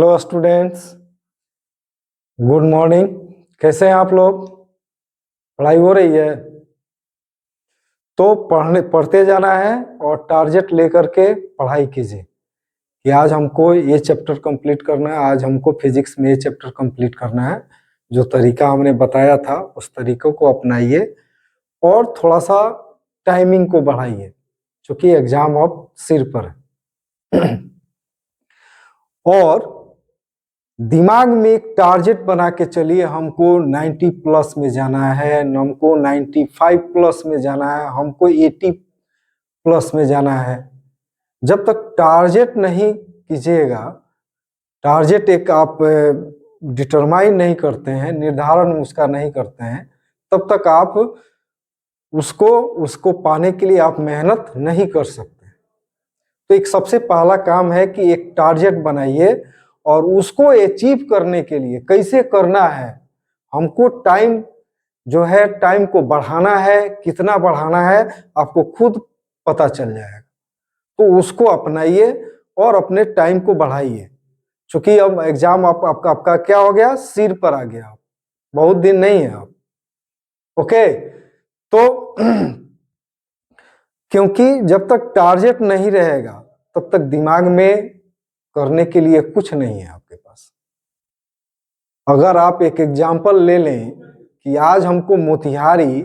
Hello students, good morning. कैसे हैं आप लोग? पढ़ाई हो रही है तो पढ़ते जाना है और टारगेट लेकर के पढ़ाई कीजिए कि आज हमको ये चैप्टर कंप्लीट करना है, आज हमको फिजिक्स में ये चैप्टर कंप्लीट करना है। जो तरीका हमने बताया था उस तरीकों को अपनाइए और थोड़ा सा टाइमिंग को बढ़ाइए क्योंकि एग्जाम अब सिर पर है। और दिमाग में एक टारगेट बना के चलिए, हमको 90 प्लस में जाना है, हमको 95 प्लस में जाना है, हमको 80 प्लस में जाना है। जब तक टारगेट नहीं कीजिएगा, टारगेट एक आप डिटरमाइन नहीं करते हैं, निर्धारण उसका नहीं करते हैं, तब तक आप उसको पाने के लिए आप मेहनत नहीं कर सकते। तो एक सबसे पहला काम है कि एक टारगेट बनाइए और उसको अचीव करने के लिए कैसे करना है, हमको टाइम जो है टाइम को बढ़ाना है, कितना बढ़ाना है आपको खुद पता चल जाएगा। तो उसको अपनाइए और अपने टाइम को बढ़ाइए क्योंकि अब एग्जाम आपका क्या हो गया, सिर पर आ गया, बहुत दिन नहीं है अब। ओके, तो क्योंकि जब तक टारगेट नहीं रहेगा तब तक दिमाग में करने के लिए कुछ नहीं है आपके पास। अगर आप एक एग्जाम्पल ले लें कि आज हमको मोतिहारी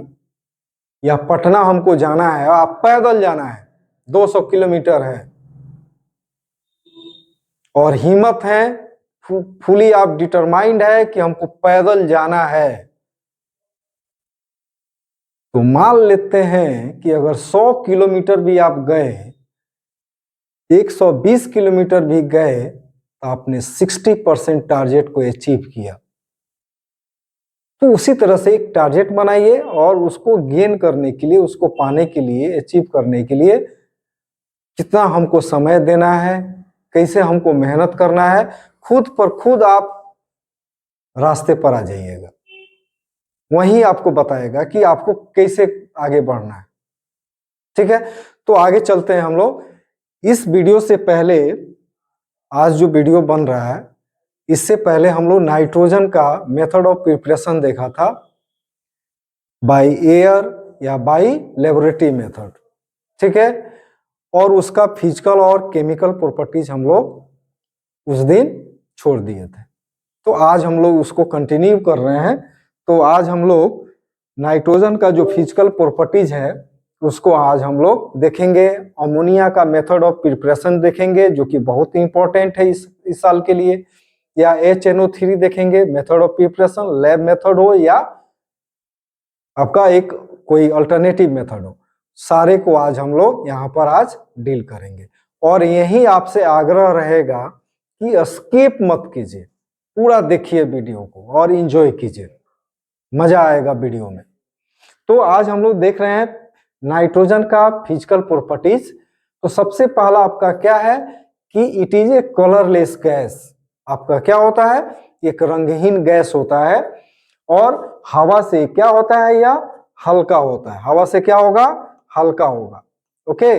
या पटना हमको जाना है, आप पैदल जाना है, 200 किलोमीटर है और हिम्मत है, फुली आप डिटरमाइंड है कि हमको पैदल जाना है, तो मान लेते हैं कि अगर 100 किलोमीटर भी आप गए, 120 किलोमीटर भी गए, तो आपने 60% टारगेट को अचीव किया। तो उसी तरह से एक टारगेट बनाइए और उसको गेन करने के लिए, उसको पाने के लिए, अचीव करने के लिए कितना हमको समय देना है, कैसे हमको मेहनत करना है, खुद पर खुद आप रास्ते पर आ जाइएगा। वही आपको बताएगा कि आपको कैसे आगे बढ़ना है। ठीक है, तो आगे चलते हैं हम लोग। इस वीडियो से पहले, आज जो वीडियो बन रहा है, इससे पहले हम लोग नाइट्रोजन का मेथड ऑफ प्रिपरेशन देखा था, बाय एयर या बाय लेबोरेटरी मेथड। ठीक है, और उसका फिजिकल और केमिकल प्रॉपर्टीज हम लोग उस दिन छोड़ दिए थे। तो आज हम लोग उसको कंटिन्यू कर रहे हैं। तो आज हम लोग नाइट्रोजन का जो फिजिकल प्रॉपर्टीज है उसको आज हम लोग देखेंगे। अमोनिया का मेथड ऑफ प्रिपरेशन देखेंगे जो कि बहुत ही इंपॉर्टेंट है इस साल के लिए, या HNO3 देखेंगे method of preparation, lab method हो या आपका एक कोई अल्टरनेटिव मेथड हो, सारे को आज हम लोग यहाँ पर आज डील करेंगे। और यही आपसे आग्रह रहेगा कि स्किप मत कीजिए, पूरा देखिए वीडियो को और एंजॉय कीजिए, मजा आएगा वीडियो में। तो आज हम लोग देख रहे हैं नाइट्रोजन का फिजिकल प्रॉपर्टीज। तो सबसे पहला आपका क्या है कि it is A colourless gas. आपका क्या होता है, एक रंगहीन गैस होता है और हवा से क्या होता है, या हल्का होता है। हवा से क्या होगा, हल्का होगा। ओके,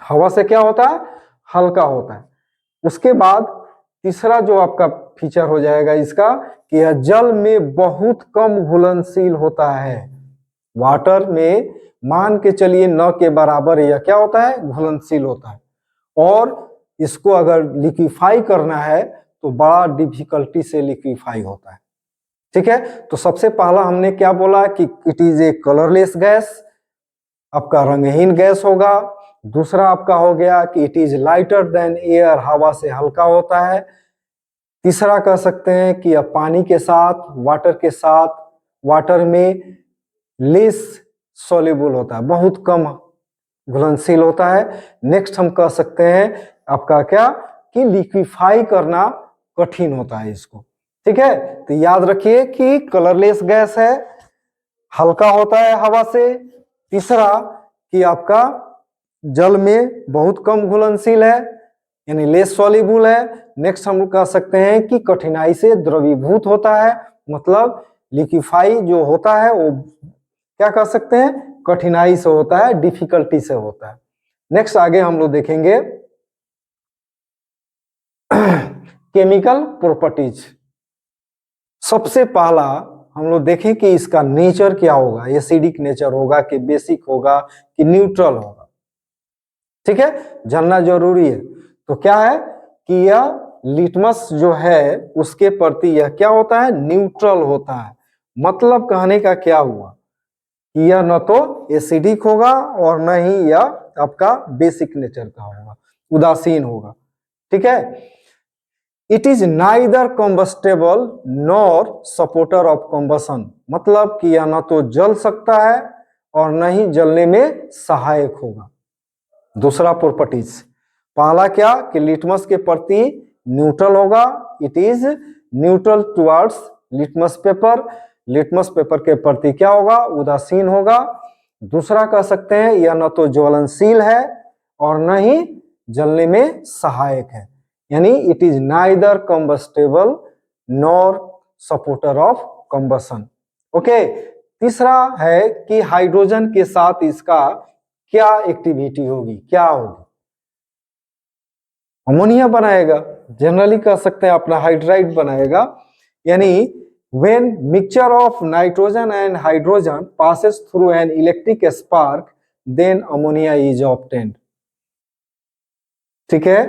हवा से क्या होता है, हल्का होता है। उसके बाद तीसरा जो आपका फीचर हो जाएगा इसका कि यह जल में बहुत कम घुलनशील होता है। वाटर में मान के चलिए न के बराबर यह क्या होता है, घुलनशील होता है। और इसको अगर लिक्विफाई करना है तो बड़ा डिफिकल्टी से लिक्विफाई होता है। ठीक है, तो सबसे पहला हमने क्या बोला कि it is A colourless gas, आपका रंगहीन गैस होगा। दूसरा आपका हो गया कि it is lighter than air, हवा से हल्का होता है। तीसरा कह सकते हैं कि यह पानी के साथ, वाटर के साथ, वाटर में लेस सॉल्युबल होता है, बहुत कम घुलनशील होता है। नेक्स्ट हम कह सकते हैं आपका क्या कि लिक्विफाई करना कठिन होता है इसको। ठीक है, तो याद रखिए कि कलरलेस गैस है, हल्का होता है हवा से। तीसरा कि आपका जल में बहुत कम घुलनशील है, यानी लेस सॉल्युबल है। नेक्स्ट हम कह सकते हैं कि कठिनाई से द्रवीभूत होता है, मतलब लिक्विफाई जो होता है वो क्या कह सकते हैं, कठिनाई से होता है, डिफिकल्टी से होता है। नेक्स्ट आगे हम लोग देखेंगे केमिकल प्रॉपर्टीज। सबसे पहला हम लोग देखें कि इसका नेचर क्या होगा, एसिडिक नेचर होगा कि बेसिक होगा कि न्यूट्रल होगा। ठीक है, जानना जरूरी है। तो क्या है कि यह लिटमस जो है उसके प्रति यह क्या होता है, न्यूट्रल होता है। मतलब कहने का क्या हुआ कि यह न तो एसिडिक होगा और न ही यह आपका बेसिक नेचर का होगा, उदासीन होगा। ठीक है, it is neither combustible nor supporter of combustion. मतलब कि यह न तो जल सकता है और न ही जलने में सहायक होगा। दूसरा प्रॉपर्टीज, पहला क्या कि लिटमस के प्रति न्यूट्रल होगा, it is neutral towards litmus paper. Litmus paper के प्रति क्या होगा, उदासीन होगा। दूसरा कह सकते हैं यह न तो ज्वलनशील है और न ही जलने में सहायक है, यानी it is neither combustible nor supporter of combustion. Okay, तीसरा है कि हाइड्रोजन के साथ इसका क्या एक्टिविटी होगी, क्या होगी, अमोनिया बनाएगा। जनरली कह सकते हैं अपना हाइड्राइड बनाएगा। यानी when mixture of nitrogen and hydrogen passes through an electric spark then ammonia is obtained। ठीक है,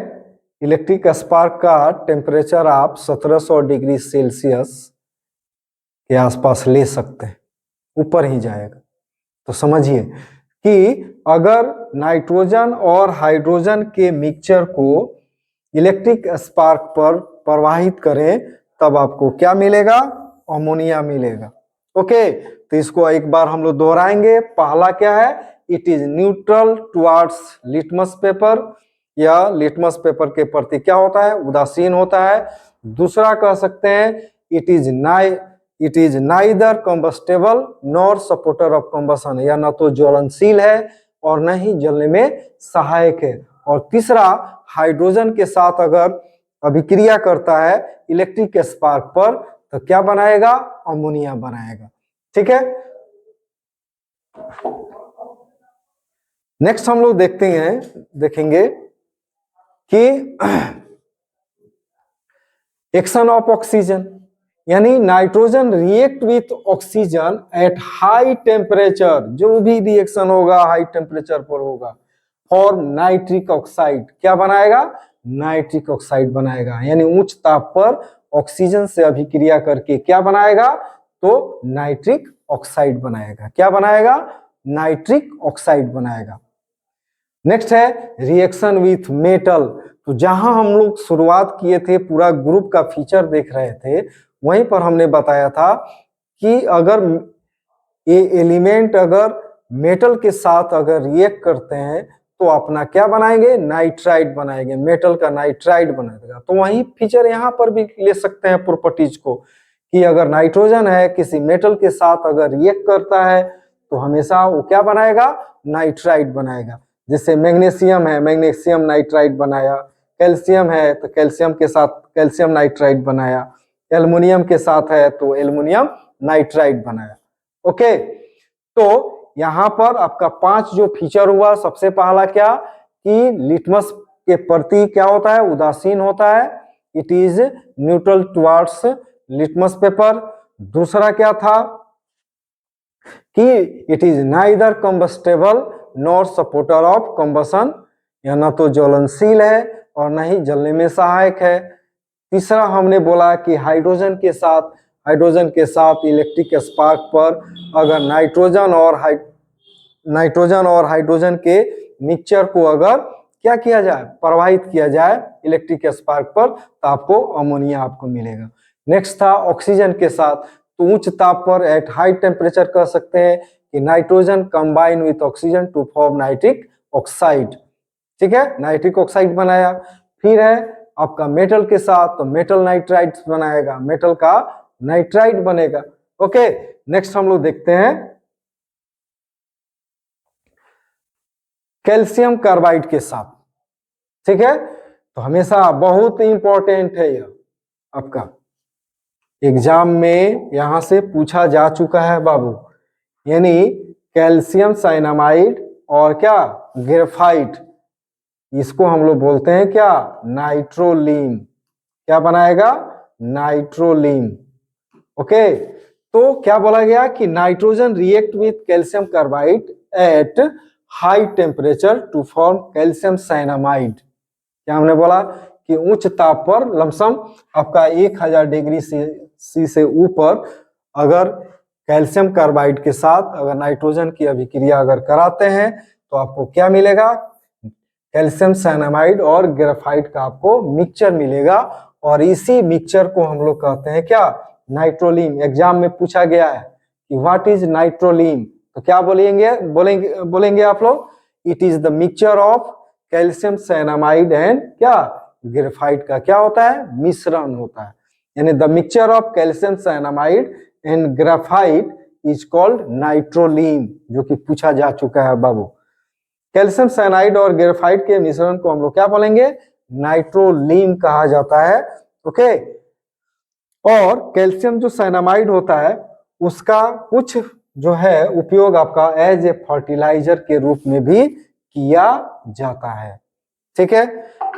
इलेक्ट्रिक स्पार्क का टेम्परेचर आप 1700 डिग्री सेल्सियस के आसपास ले सकते हैं, ऊपर ही जाएगा। तो समझिए कि अगर नाइट्रोजन और हाइड्रोजन के मिक्सचर को इलेक्ट्रिक स्पार्क पर प्रवाहित करें तब आपको क्या मिलेगा, अमोनिया मिलेगा। ओके, तो इसको एक बार हम लोग दोहराएंगे। पहला क्या है, it is neutral towards litmus paper, या लिटमस पेपर के प्रति क्या होता है, उदासीन होता है। दूसरा कह सकते हैं it is neither combustible nor supporter of combustion, या न तो ज्वलनशील है और न ही जलने में सहायक है। और तीसरा, हाइड्रोजन के साथ अगर अभिक्रिया करता है इलेक्ट्रिक स्पार्क पर तो क्या बनाएगा, अमोनिया बनाएगा। ठीक है, नेक्स्ट हम लोग देखेंगे कि एक्शन ऑफ ऑक्सीजन, यानी nitrogen react with oxygen eight high temperature. जो भी रिएक्शन होगा हाई टेम्परेचर पर होगा, फॉर्म नाइट्रिक ऑक्साइड। क्या बनाएगा, नाइट्रिक ऑक्साइड बनाएगा। यानी उच्च ताप पर ऑक्सीजन से अभिक्रिया करके क्या बनाएगा, तो नाइट्रिक ऑक्साइड बनाएगा। क्या बनाएगा, नाइट्रिक ऑक्साइड बनाएगा। नेक्स्ट है रिएक्शन विथ मेटल। तो जहां हम लोग शुरुआत किए थे, पूरा ग्रुप का फीचर देख रहे थे, वहीं पर हमने बताया था कि अगर ये एलिमेंट अगर मेटल के साथ अगर रिएक्ट करते हैं तो अपना क्या बनाएंगे, नाइट्राइड बनाएंगे, मेटल का नाइट्राइड बनेगा। तो वही फीचर यहाँ पर भी ले सकते हैं प्रॉपर्टीज को, कि अगर नाइट्रोजन है किसी मेटल के साथ अगर रिएक्ट करता है तो हमेशा वो क्या बनाएगा, नाइट्राइड बनाएगा। जैसे मैग्नीशियम है, मैग्नीशियम नाइट्राइड बनाया। कैल्शियम है तो कैल्शियम के साथ कैल्शियम नाइट्राइड बनाया। एल्युमिनियम के साथ है तो एल्युमिनियम नाइट्राइड बनाया। ओके, तो यहाँ पर आपका 5 जो फीचर हुआ, सबसे पहला क्या कि लिटमस के प्रति क्या होता है, उदासीन होता है, it is neutral towards litmus paper. दूसरा क्या था कि it is neither combustible nor supporter of combustion, यह न तो ज्वलनशील है और न ही जलने में सहायक है। तीसरा हमने बोला कि हाइड्रोजन के साथ इलेक्ट्रिक स्पार्क पर अगर नाइट्रोजन और हाइड्रोजन के मिक्सचर को अगर क्या किया जाए, प्रवाहित किया जाए इलेक्ट्रिक स्पार्क पर, तो आपको अमोनिया आपको मिलेगा। नेक्स्ट था ऑक्सीजन के साथ, तो उच्च ताप पर एट हाई टेम्परेचर कह सकते हैं कि nitrogen combine with oxygen to form nitric oxide. ठीक है, नाइट्रिक ऑक्साइड बनाया। फिर है आपका मेटल के साथ, तो मेटल नाइट्राइड बनाएगा, मेटल का नाइट्राइड बनेगा। ओके, नेक्स्ट हम लोग देखते हैं कैल्शियम कार्बाइड के साथ। ठीक है, तो हमेशा बहुत इंपॉर्टेंट है यह, आपका एग्जाम में यहां से पूछा जा चुका है बाबू। यानी कैल्शियम साइनामाइड और क्या ग्रेफाइट, इसको हम लोग बोलते हैं क्या, नाइट्रोलीन। क्या बनाएगा? नाइट्रोलीन। ओके, तो क्या बोला गया कि nitrogen react with calcium carbide at high temperature to form calcium cyanamide. क्या हमने बोला कि उच्च ताप पर लमसम आपका 1000 डिग्री सी से ऊपर अगर कैल्शियम कार्बाइड के साथ अगर नाइट्रोजन की अभिक्रिया अगर कराते हैं तो आपको क्या मिलेगा? कैल्शियम साइनामाइड और ग्रेफाइट का आपको मिक्सचर मिलेगा, और इसी मिक्सचर को हम लोग कहते हैं क्या? नाइट्रोलीन। एग्जाम में पूछा गया है कि व्हाट इज नाइट्रोलीन, तो क्या बोलेंगे आप लोग? It is the mixture of calcium cyanamide and क्या? ग्रेफाइट का क्या होता है? मिश्रण होता है। यानी the mixture of calcium cyanamide and graphite is called nitrolim, जो कि पूछा जा चुका है बाबू। कैल्शियम साइनाइड और ग्रेफाइट के मिश्रण को हम लोग क्या बोलेंगे? नाइट्रोलीन कहा जाता है। ओके, और कैल्शियम जो साइनामाइड होता है उसका कुछ जो है उपयोग आपका एज ए फर्टिलाइजर के रूप में भी किया जाता है। ठीक है,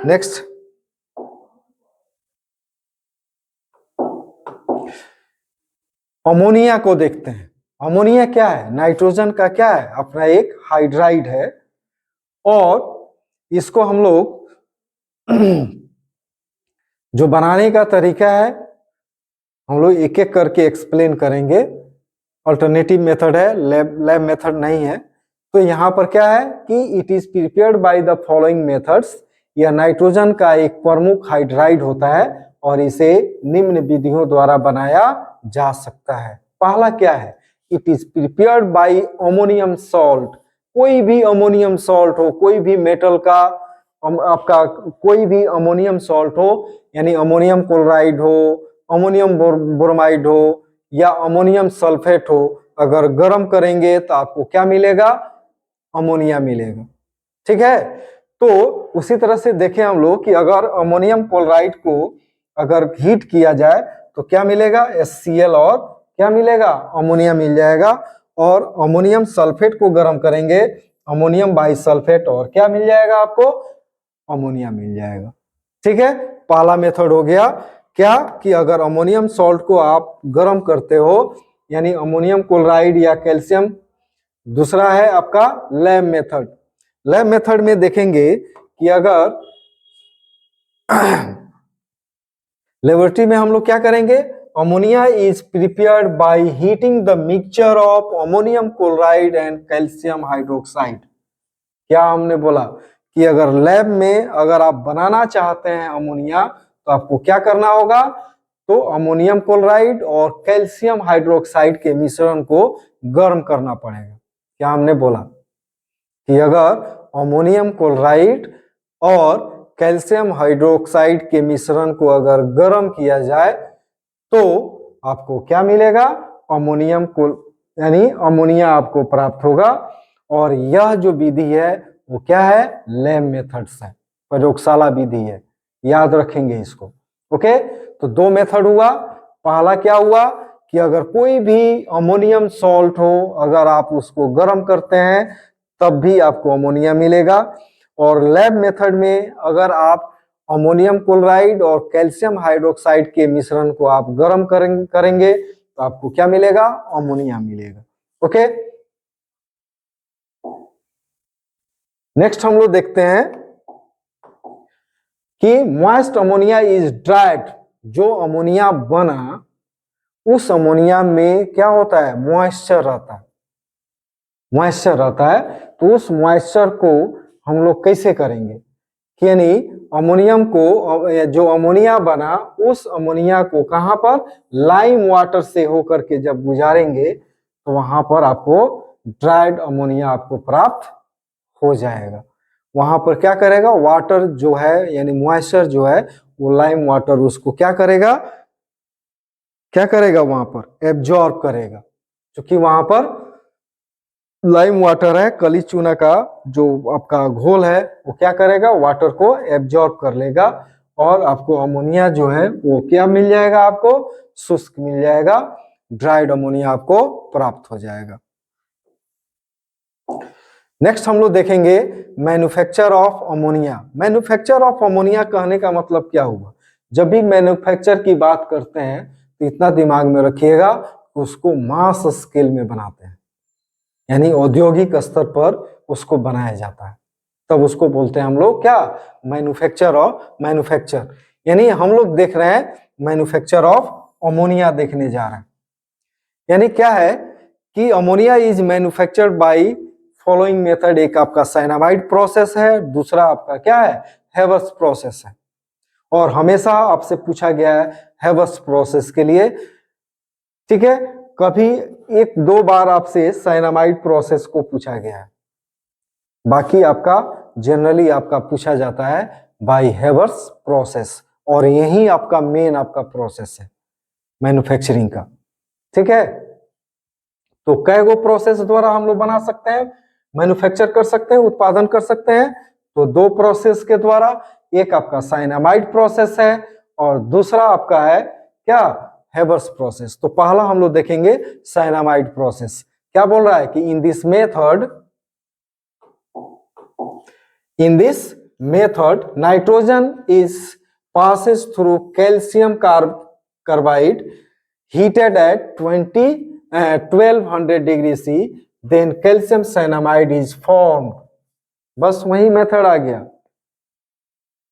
नेक्स्ट अमोनिया को देखते हैं। अमोनिया क्या है? नाइट्रोजन का क्या है? अपना एक हाइड्राइड है, और इसको हम लोग जो बनाने का तरीका है हम लोग एक एक करके एक्सप्लेन करेंगे। अल्टरनेटिव मेथड है, लैब मेथड नहीं है। तो यहाँ पर क्या है कि it is prepared by the following methods. यह नाइट्रोजन का एक प्रमुख हाइड्राइड होता है और इसे निम्न विधियों द्वारा बनाया जा सकता है। पहला क्या है? It is prepared by ammonium salt. कोई भी अमोनियम सॉल्ट हो, कोई भी मेटल का आपका कोई भी अमोनियम सॉल्ट हो, यानी अमोनियम क्लोराइड हो, अमोनियम ब्रोमाइड हो या अमोनियम सल्फेट हो, अगर गर्म करेंगे तो आपको क्या मिलेगा? अमोनिया मिलेगा। ठीक है, तो उसी तरह से देखें हम लोग कि अगर अमोनियम क्लोराइड को अगर हीट किया जाए तो क्या मिलेगा? HCl और क्या मिलेगा? अमोनिया मिल जाएगा। और अमोनियम सल्फेट को गर्म करेंगे, अमोनियम बाइसल्फेट, और क्या मिल जाएगा आपको? अमोनिया मिल जाएगा। ठीक है, पहला मेथड हो गया क्या कि अगर अमोनियम सॉल्ट को आप गर्म करते हो, यानी अमोनियम क्लोराइड या कैल्शियम। दूसरा है आपका लैब मेथड। लैब मेथड में देखेंगे कि अगर लेबोरेटरी में हम लोग क्या करेंगे? Ammonia is prepared by heating the mixture of ammonium chloride and calcium hydroxide. क्या हमने बोला कि अगर लैब में अगर आप बनाना चाहते हैं अमोनिया तो आपको क्या करना होगा? तो अमोनियम क्लोराइड और कैल्शियम हाइड्रोक्साइड के मिश्रण को गर्म करना पड़ेगा। क्या हमने बोला कि अगर अमोनियम क्लोराइड और कैल्शियम हाइड्रोक्साइड के मिश्रण को अगर गर्म किया जाए तो आपको क्या मिलेगा? अमोनियम को यानी अमोनिया आपको प्राप्त होगा। और यह जो विधि है वो क्या है? लैब मेथड्स है, प्रयोगशाला विधि है, याद रखेंगे इसको। ओके, तो दो मेथड हुआ। पहला क्या हुआ कि अगर कोई भी अमोनियम सॉल्ट हो, अगर आप उसको गर्म करते हैं तब भी आपको अमोनिया मिलेगा। और लैब मेथड में अगर आप अमोनियम क्लोराइड और कैल्शियम हाइड्रोक्साइड के मिश्रण को आप गर्म करेंगे तो आपको क्या मिलेगा? अमोनिया मिलेगा। ओके, नेक्स्ट हम लोग देखते हैं कि मॉइस्ट अमोनिया इज ड्राइड। जो अमोनिया बना उस अमोनिया में क्या होता है? मॉइस्चर रहता है। मॉइस्चर रहता है, तो उस मॉइस्चर को हम लोग कैसे करेंगे? यानी अमोनियम को, जो अमोनिया बना उस अमोनिया को कहां पर? लाइम वाटर से होकर के जब गुजारेंगे तो वहां पर आपको ड्राइड अमोनिया आपको प्राप्त हो जाएगा। वहां पर क्या करेगा? वाटर जो है यानी मॉइस्चर जो है वो लाइम वाटर उसको क्या करेगा? वहां पर एब्जॉर्ब करेगा, क्योंकि वहां पर लाइम वाटर है, कली चूना का जो आपका घोल है वो क्या करेगा? वाटर को एब्जॉर्ब कर लेगा और आपको अमोनिया जो है वो क्या मिल जाएगा? आपको शुष्क मिल जाएगा, ड्राइड अमोनिया आपको प्राप्त हो जाएगा। नेक्स्ट हम लोग देखेंगे manufacture of ammonia. Manufacture of ammonia कहने का मतलब क्या हुआ? जब भी मैन्युफैक्चर की बात करते हैं तो इतना दिमाग में रखिएगा, उसको मास स्केल में बनाते हैं, यानी औद्योगिक स्तर पर उसको बनाया जाता है, तब उसको बोलते हैं हम लोग क्या, मैन्युफैक्चर ऑफ मैन्युफैक्चर। यानी हम लोग देख रहे हैं मैन्युफैक्चर ऑफ अमोनिया देखने जा रहे हैं। यानी क्या है कि ammonia is manufactured by following method. एक आपका साइनामाइड प्रोसेस है, दूसरा आपका क्या है, हेवर्स प्रोसेस है। और हमेशा आपसे पूछा गया है हेवर्स प्रोसेस के लिए, ठीक है, कभी एक दो बार आपसे साइनामाइड प्रोसेस को पूछा गया है, बाकी आपका जनरली आपका पूछा जाता है बाय हेवर्स प्रोसेस, और यही आपका मेन आपका प्रोसेस है मैन्युफैक्चरिंग का, ठीक है। तो कई गो प्रोसेस द्वारा हम लोग बना सकते हैं, मैन्युफैक्चर कर सकते हैं, उत्पादन कर सकते हैं। तो दो प्रोसेस के द्वारा, एक आपका साइनामाइड प्रोसेस है और दूसरा आपका है क्या, हेवर्स प्रोसेस। तो पहला हम लोग देखेंगे साइनामाइड प्रोसेस। क्या बोल रहा है कि in this method nitrogen is passes through calcium carbide heated at 1200 degree C, then calcium cyanamide is formed। बस वही मेथड आ गया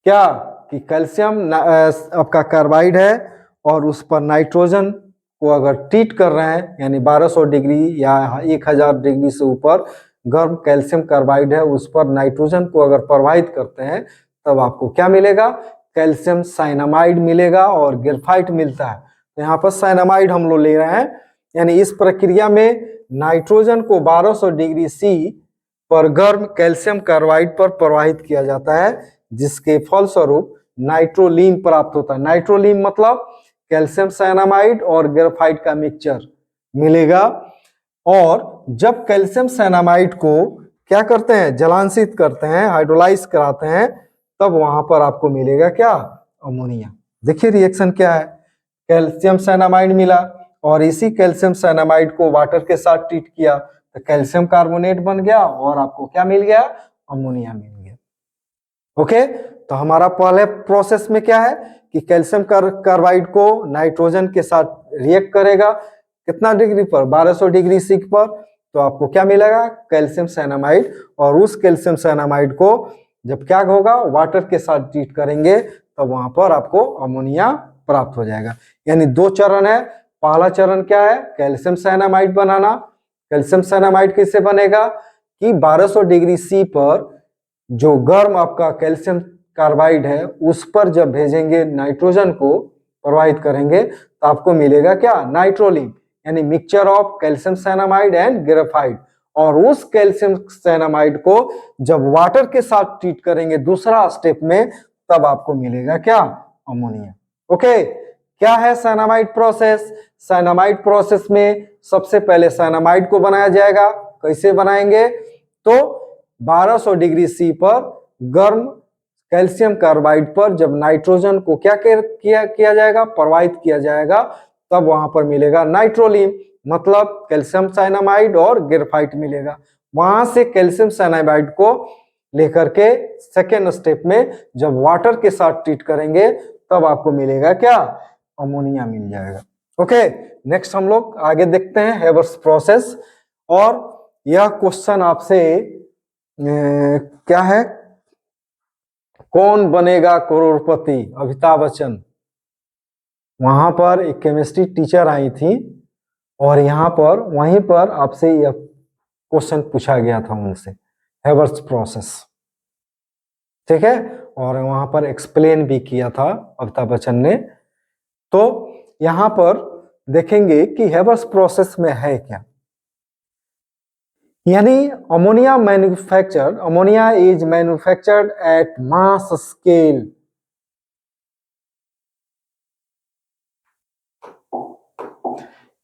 क्या कि कैल्शियम आपका कार्बाइड है और उस पर नाइट्रोजन को अगर ट्रीट कर रहे हैं, यानी 1200 डिग्री या 1000 डिग्री से ऊपर गर्म कैल्शियम कार्बाइड है, उस पर नाइट्रोजन को अगर प्रवाहित करते हैं, तब आपको क्या मिलेगा, कैल्शियम साइनामाइड मिलेगा और ग्रेफाइट मिलता है। तो यहाँ पर साइनामाइड हम लोग ले रहे हैं, यानी इस प्रक्रिया में नाइट्रोजन को 1200 डिग्री सी पर गर्म कैल्शियम कार्बाइड पर प्रवाहित किया जाता है, जिसके फलस्वरूप नाइट्रोलीन प्राप्त होता है। नाइट्रोलीन मतलब कैल्शियम साइनामाइड और ग्रेफाइट का मिक्सचर मिलेगा। और जब कैल्शियम साइनामाइड को क्या करते हैं, जलांशित करते हैं, हाइड्रोलाइज कराते हैं, तब वहां पर आपको मिलेगा क्या, अमोनिया। देखिए रिएक्शन क्या है, कैल्शियम साइनामाइड मिला और इसी कैल्शियम साइनामाइड को वाटर के साथ ट्रीट किया तो कैल्शियम कार्बोनेट बन गया और आपको क्या मिल गया, अमोनिया मिल गया। ओके, तो हमारा पहले प्रोसेस में क्या है कि कैल्शियम कार्बाइड को नाइट्रोजन के साथ रिएक्ट करेगा, कितना डिग्री पर, 1200 डिग्री सी पर, तो आपको क्या मिलेगा, कैल्शियम साइनामाइड। और उस कैल्शियम साइनामाइड को जब क्या होगा, वाटर के साथ ट्रीट करेंगे, तो वहां पर आपको अमोनिया प्राप्त हो जाएगा। यानी दो चरण है, पहला चरण क्या है, कैल्शियम साइनामाइड बनाना। कैल्शियम साइनामाइड कैसे बनेगा कि 1200 डिग्री सी पर जो गर्म आपका कैल्शियम कार्बाइड है, उस पर जब भेजेंगे नाइट्रोजन को प्रवाहित करेंगे, तो आपको मिलेगा क्या, नाइट्रोलीन, यानी mixture of calcium cyanamide and graphite. और उस कैल्शियम साइनामाइड को जब वाटर के साथ ट्रीट करेंगे दूसरा स्टेप में, तब आपको मिलेगा क्या, अमोनिया। ओके, क्या है साइनामाइड प्रोसेस। साइनामाइड प्रोसेस में सबसे पहले साइनामाइड को बनाया जाएगा। कैसे बनाएंगे, तो 1200 डिग्री सी पर गर्म कैल्शियम कार्बाइड पर जब नाइट्रोजन को क्या किया जाएगा, प्रवाहित किया जाएगा, तब वहां पर मिलेगा नाइट्रोलीन, मतलब कैल्शियम साइनामाइड और ग्रेफाइट मिलेगा। वहां से कैल्शियम साइनामाइड को लेकर के सेकेंड स्टेप में जब वाटर के साथ ट्रीट करेंगे, तब आपको मिलेगा क्या, अमोनिया मिल जाएगा। ओके, नेक्स्ट हम लोग आगे देखते हैं हेवर्स प्रोसेस। और यह क्वेश्चन आपसे क्या है, कौन बनेगा करोड़पति, अमिताभ बच्चन। वहां पर एक केमिस्ट्री टीचर आई थी और यहाँ पर वहीं पर आपसे यह क्वेश्चन पूछा गया था उनसे, हेवर्स प्रोसेस, ठीक है। और वहां पर एक्सप्लेन भी किया था अमिताभ बच्चन ने। तो यहाँ पर देखेंगे कि हेवर्स प्रोसेस में है क्या, यानी ammonia is manufactured at mass scale.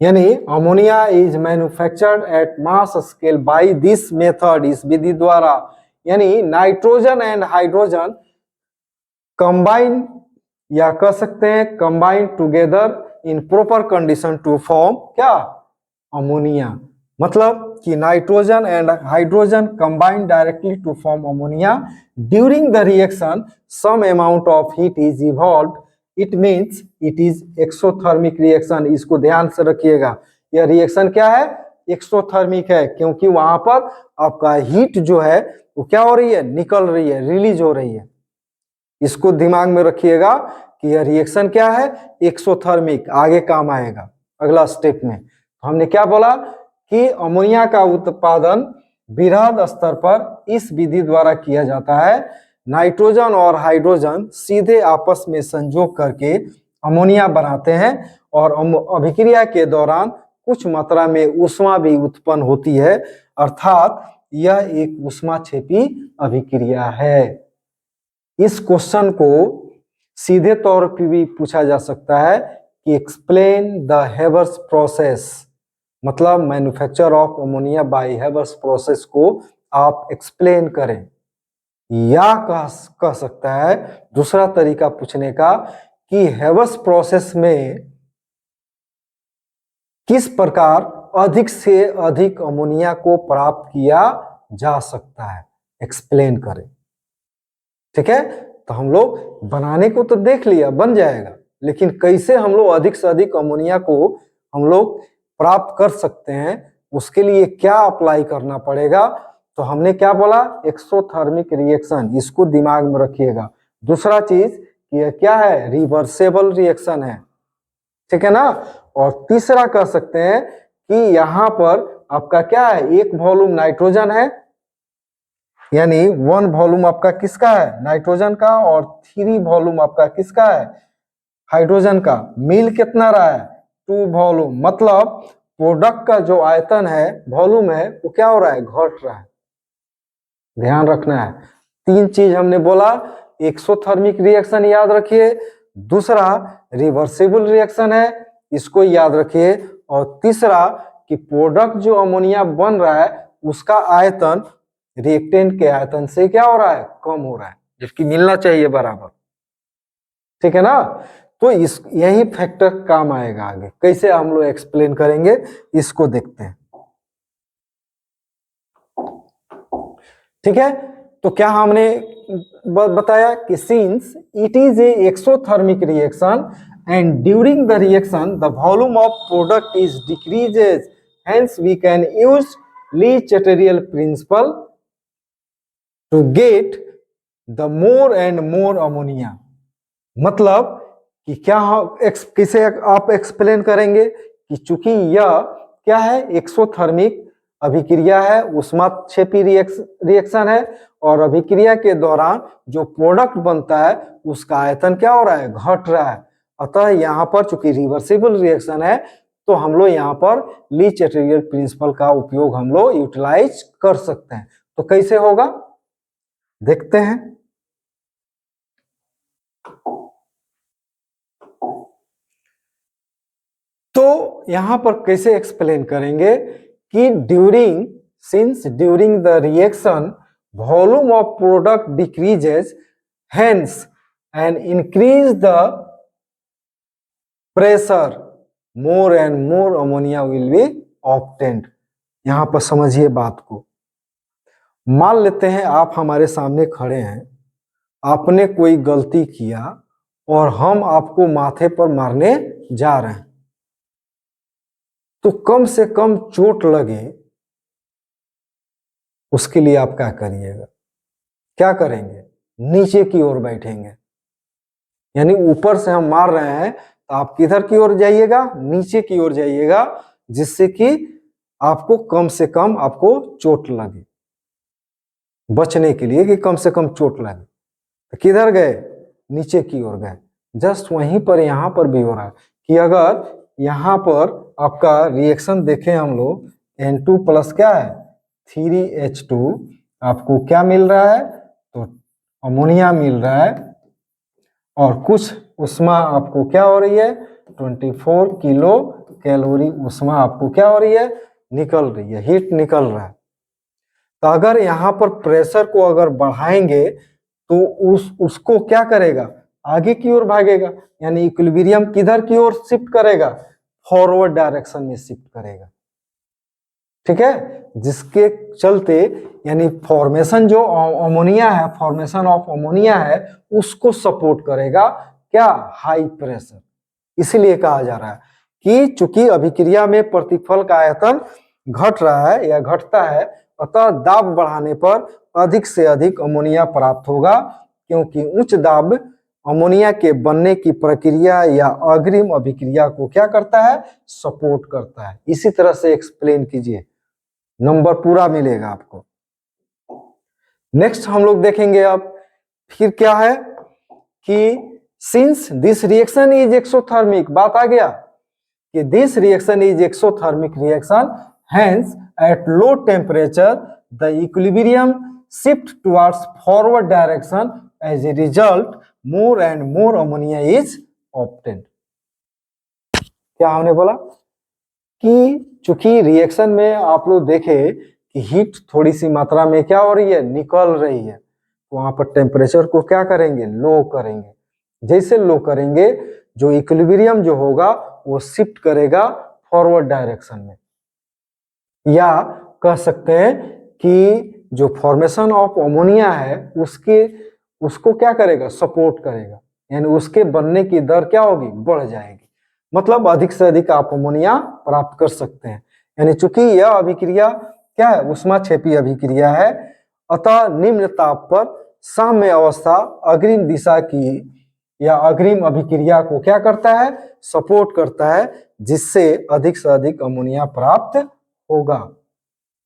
यानी ammonia is manufactured at mass scale by this method, इस विधि द्वारा। यानी नाइट्रोजन एंड हाइड्रोजन कंबाइन, या कह सकते हैं combine together in proper condition to form क्या, अमोनिया। मतलब कि nitrogen and hydrogen combine directly to form ammonia. During the reaction some amount of heat is evolved it means it is exothermic reaction. इसको ध्यान से रखिएगा, यह reaction क्या है, एक्सोथर्मिक है, क्योंकि वहां पर आपका हीट जो है वो क्या हो रही है, निकल रही है, रिलीज हो रही है। इसको दिमाग में रखिएगा कि यह रिएक्शन क्या है, एक्सोथर्मिक, आगे काम आएगा अगला स्टेप में। हमने क्या बोला कि अमोनिया का उत्पादन बृहद स्तर पर इस विधि द्वारा किया जाता है। नाइट्रोजन और हाइड्रोजन सीधे आपस में संयोग करके अमोनिया बनाते हैं और अभिक्रिया के दौरान कुछ मात्रा में ऊष्मा भी उत्पन्न होती है, अर्थात यह एक ऊष्माक्षेपी अभिक्रिया है। इस क्वेश्चन को सीधे तौर पर भी पूछा जा सकता है कि एक्सप्लेन द हेबर्स प्रोसेस, मतलब manufacture of ammonia bye Haber's process को आप एक्सप्लेन करें। या कह सकता है दूसरा तरीका पूछने का कि हेबर्स प्रोसेस में किस प्रकार अधिक से अधिक अमोनिया को प्राप्त किया जा सकता है, एक्सप्लेन करें। ठीक है, तो हम लोग बनाने को तो देख लिया, बन जाएगा, लेकिन कैसे हम लोग अधिक से अधिक अमोनिया को हम लोग प्राप्त कर सकते हैं, उसके लिए क्या अप्लाई करना पड़ेगा। तो हमने क्या बोला, एक्सोथर्मिक रिएक्शन, इसको दिमाग में रखिएगा। दूसरा चीज ये क्या है, रिवर्सेबल रिएक्शन है, ठीक है ना। और तीसरा कह सकते हैं कि यहाँ पर आपका क्या है, एक वॉल्यूम नाइट्रोजन है, यानी 1 वॉल्यूम आपका किसका है, नाइट्रोजन का, और 3 वॉल्यूम आपका किसका है, हाइड्रोजन का। मिल कितना रहा है, 2 वॉल्यूम, मतलब प्रोडक्ट का जो आयतन है, वॉल्यूम है, वो क्या हो रहा है, घट रहा है। ध्यान रखना है, 3 चीज हमने बोला, एक्सोथर्मिक रिएक्शन याद रखिए, दूसरा रिवर्सिबल रिएक्शन है, इसको याद रखिए, और तीसरा कि प्रोडक्ट जो अमोनिया बन रहा है उसका आयतन रिएक्टेंट के आयतन से क्या हो रहा है, कम हो रहा है, जबकि मिलना चाहिए बराबर। ठीक है ना, तो इस यही फैक्टर काम आएगा आगे, कैसे हम लोग एक्सप्लेन करेंगे इसको देखते हैं। ठीक है, तो क्या हमने बताया कि since it is a exothermic reaction and during the reaction the volume of product is decreases, hence we can use Le Chatelier principle to get the more and more ammonia. मतलब कि क्या किसे आप एक्सप्लेन करेंगे कि चूंकि यह क्या है, एक्सोथर्मिक अभिक्रिया है, ऊष्माक्षेपी रिएक्शन है, और अभिक्रिया के दौरान जो प्रोडक्ट बनता है उसका आयतन क्या हो रहा है, घट रहा है। अतः यहाँ पर चूंकि रिवर्सिबल रिएक्शन है, तो हम लोग यहाँ पर ली चैटरियल प्रिंसिपल का उपयोग हम लोग यूटिलाइज कर सकते हैं। तो कैसे होगा देखते हैं। तो यहां पर कैसे एक्सप्लेन करेंगे कि during the reaction volume of product decreases, hence and increase the pressure, more and more ammonia will be obtained. यहां पर समझिए बात को। मान लेते हैं आप हमारे सामने खड़े हैं, आपने कोई गलती किया और हम आपको माथे पर मारने जा रहे हैं, तो कम से कम चोट लगे उसके लिए आप क्या करिएगा, क्या करेंगे, नीचे की ओर बैठेंगे। यानी ऊपर से हम मार रहे हैं तो आप किधर की ओर जाइएगा, नीचे की ओर जाइएगा, जिससे कि आपको कम से कम आपको चोट लगे, बचने के लिए कि कम से कम चोट लगे। तो किधर गए, नीचे की ओर गए। जस्ट वहीं पर यहाँ पर भी हो रहा है कि अगर यहाँ पर आपका रिएक्शन देखें हम लोग, N2 प्लस क्या है 3H2, आपको क्या मिल रहा है, तो अमोनिया मिल रहा है, और कुछ ऊष्मा आपको क्या हो रही है, 24 किलो कैलोरी ऊष्मा आपको क्या हो रही है, निकल रही है, हीट निकल रहा है। तो अगर यहाँ पर प्रेशर को अगर बढ़ाएंगे तो उसको क्या करेगा, आगे की ओर भागेगा, यानी इक्विलिब्रियम किधर की ओर शिफ्ट करेगा, फॉरवर्ड डायरेक्शन में शिफ्ट करेगा। ठीक है, जिसके चलते यानी फॉर्मेशन जो अमोनिया है, फॉर्मेशन ऑफ अमोनिया है, उसको सपोर्ट करेगा, क्या, हाई प्रेशर। इसीलिए कहा जा रहा है कि चूंकि अभिक्रिया में प्रतिफल का आयतन घट रहा है या घटता है, अतः दाब बढ़ाने पर अधिक से अधिक अमोनिया प्राप्त होगा, क्योंकि उच्च दाब अमोनिया के बनने की प्रक्रिया या अग्रिम अभिक्रिया को क्या करता है, सपोर्ट करता है। इसी तरह से एक्सप्लेन कीजिए, नंबर पूरा मिलेगा आपको। नेक्स्ट हम लोग देखेंगे अब फिर क्या है कि since this reaction is exothermic, बात आ गया कि this reaction is exothermic reaction, hence at low temperature the equilibrium shift towards forward direction, as a result more and more ammonia is obtained. क्या हमने बोला कि चूंकि रिएक्शन में आप लोग देखे कि हीट थोड़ी सी मात्रा में क्या हो रही है, निकल रही है, तो वहां पर टेम्परेचर को क्या करेंगे, लो करेंगे। जैसे लो करेंगे, जो इक्विलिब्रियम जो होगा वो शिफ्ट करेगा फॉरवर्ड डायरेक्शन में, या कह सकते हैं कि जो फॉर्मेशन ऑफ अमोनिया है उसको क्या करेगा, सपोर्ट करेगा, यानी उसके बनने की दर क्या होगी, बढ़ जाएगी। मतलब अधिक से अधिक आप अमोनिया प्राप्त कर सकते हैं। यानी चूंकि यह अभिक्रिया क्या है, ऊष्माक्षेपी अभिक्रिया है, अतः निम्न ताप पर साम्य अवस्था अग्रिम दिशा की या अग्रिम अभिक्रिया को क्या करता है, सपोर्ट करता है, जिससे अधिक से अधिक अमोनिया प्राप्त होगा।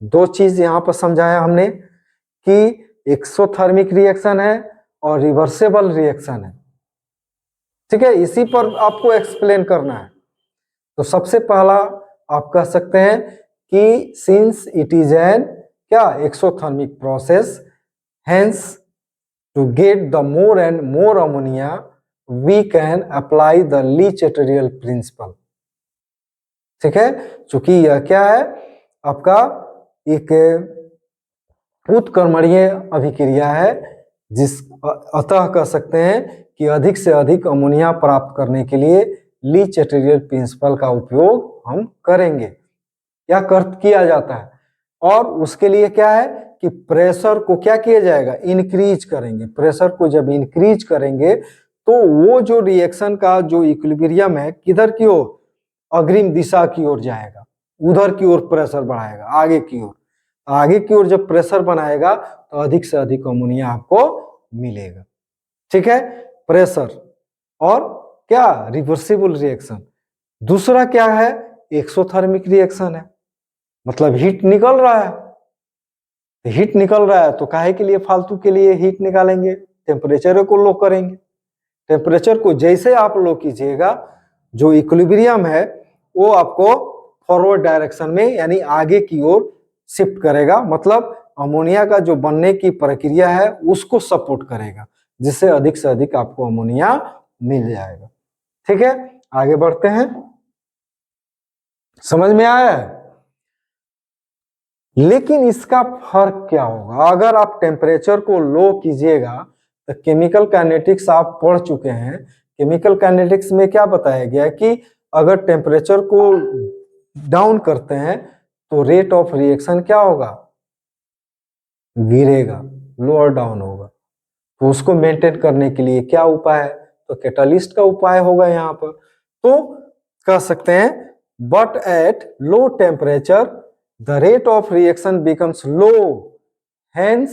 दो चीज यहाँ पर समझाया हमने कि एक्सोथर्मिक रिएक्शन है और रिवर्सेबल रिएक्शन है, ठीक है। इसी पर आपको एक्सप्लेन करना है। तो सबसे पहला आप कह सकते हैं कि सिंस इट इज एन क्या, exothermic process, hence to get the more and more ammonia we can apply the Le Chatelier principle, ठीक है। चूंकि यह क्या है, आपका एक उत्कर्मणीय अभिक्रिया है, जिस अतः कह सकते हैं कि अधिक से अधिक अमोनिया प्राप्त करने के लिए ली चैटरियल प्रिंसिपल का उपयोग हम करेंगे या किया जाता है। और उसके लिए क्या है कि प्रेशर को क्या किया जाएगा, इंक्रीज करेंगे। प्रेशर को जब इंक्रीज करेंगे तो वो जो रिएक्शन का जो इक्विलिब्रियम है किधर की ओर, अग्रिम दिशा की ओर जाएगा, उधर की ओर प्रेशर बढ़ाएगा, आगे की ओर। आगे की ओर जब प्रेशर बनाएगा तो अधिक से अधिक अमोनिया आपको मिलेगा, ठीक है। प्रेशर और क्या, रिवर्सिबल रिएक्शन। दूसरा क्या है, एक्सोथर्मिक रिएक्शन है, मतलब हीट निकल रहा है। हीट निकल रहा है तो काहे के लिए फालतू के लिए हीट निकालेंगे, टेम्परेचर को लो करेंगे। टेम्परेचर को जैसे आप लो कीजिएगा, जो इक्विलिब्रियम है वो आपको फॉरवर्ड डायरेक्शन में यानी आगे की ओर शिफ्ट करेगा, मतलब अमोनिया का जो बनने की प्रक्रिया है उसको सपोर्ट करेगा, जिससे अधिक से अधिक आपको अमोनिया मिल जाएगा, ठीक है। आगे बढ़ते हैं, समझ में आया है। लेकिन इसका फर्क क्या होगा, अगर आप टेम्परेचर को लो कीजिएगा तो केमिकल काइनेटिक्स आप पढ़ चुके हैं। केमिकल काइनेटिक्स में क्या बताया गया है कि अगर टेम्परेचर को डाउन करते हैं तो रेट ऑफ रिएक्शन क्या होगा, गिरेगा, लोअर डाउन होगा। तो उसको मेंटेन करने के लिए क्या उपाय है, तो कैटालिस्ट का उपाय होगा यहाँ पर। तो कह सकते हैं but at low temperature the rate of reaction becomes low, hence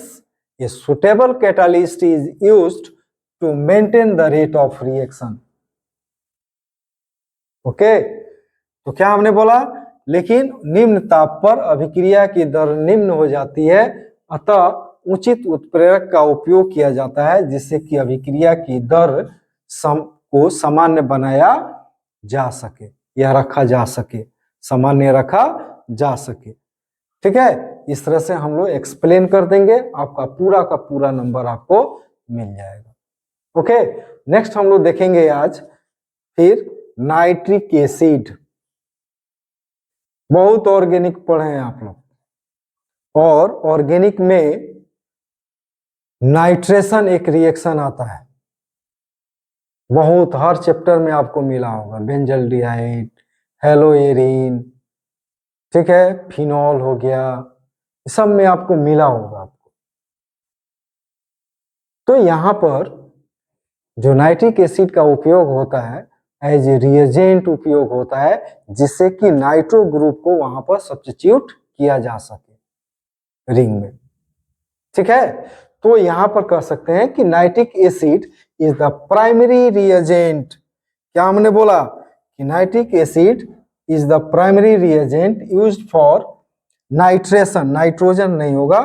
a suitable catalyst is used to maintain the rate of reaction, okay. तो क्या हमने बोला, लेकिन निम्न ताप पर अभिक्रिया की दर निम्न हो जाती है, अतः उचित उत्प्रेरक का उपयोग किया जाता है, जिससे कि अभिक्रिया की दर को सामान्य बनाया जा सके या रखा जा सके, सामान्य रखा जा सके, ठीक है। इस तरह से हम लोग एक्सप्लेन कर देंगे, आपका पूरा का पूरा नंबर आपको मिल जाएगा, ओके। नेक्स्ट हम लोग देखेंगे आज फिर नाइट्रिक एसिड। बहुत ऑर्गेनिक पढ़े हैं आप लोग, और ऑर्गेनिक में नाइट्रेशन एक रिएक्शन आता है, बहुत हर चैप्टर में आपको मिला होगा, बेंजल्डिहाइड, हेलोएरिन, ठीक है, फिनॉल हो गया, सब में आपको मिला होगा आपको। तो यहां पर जो नाइट्रिक एसिड का उपयोग होता है एज ए रिएजेंट उपयोग होता है, जिससे कि नाइट्रो ग्रुप को वहां पर सब्स्टिट्यूट किया जा सके रिंग में। ठीक है, तो यहां पर कह सकते हैं कि nitric acid is the primary reagent. क्या हमने बोला कि nitric acid is the primary reagent used for nitration, nitrogen नहीं होगा,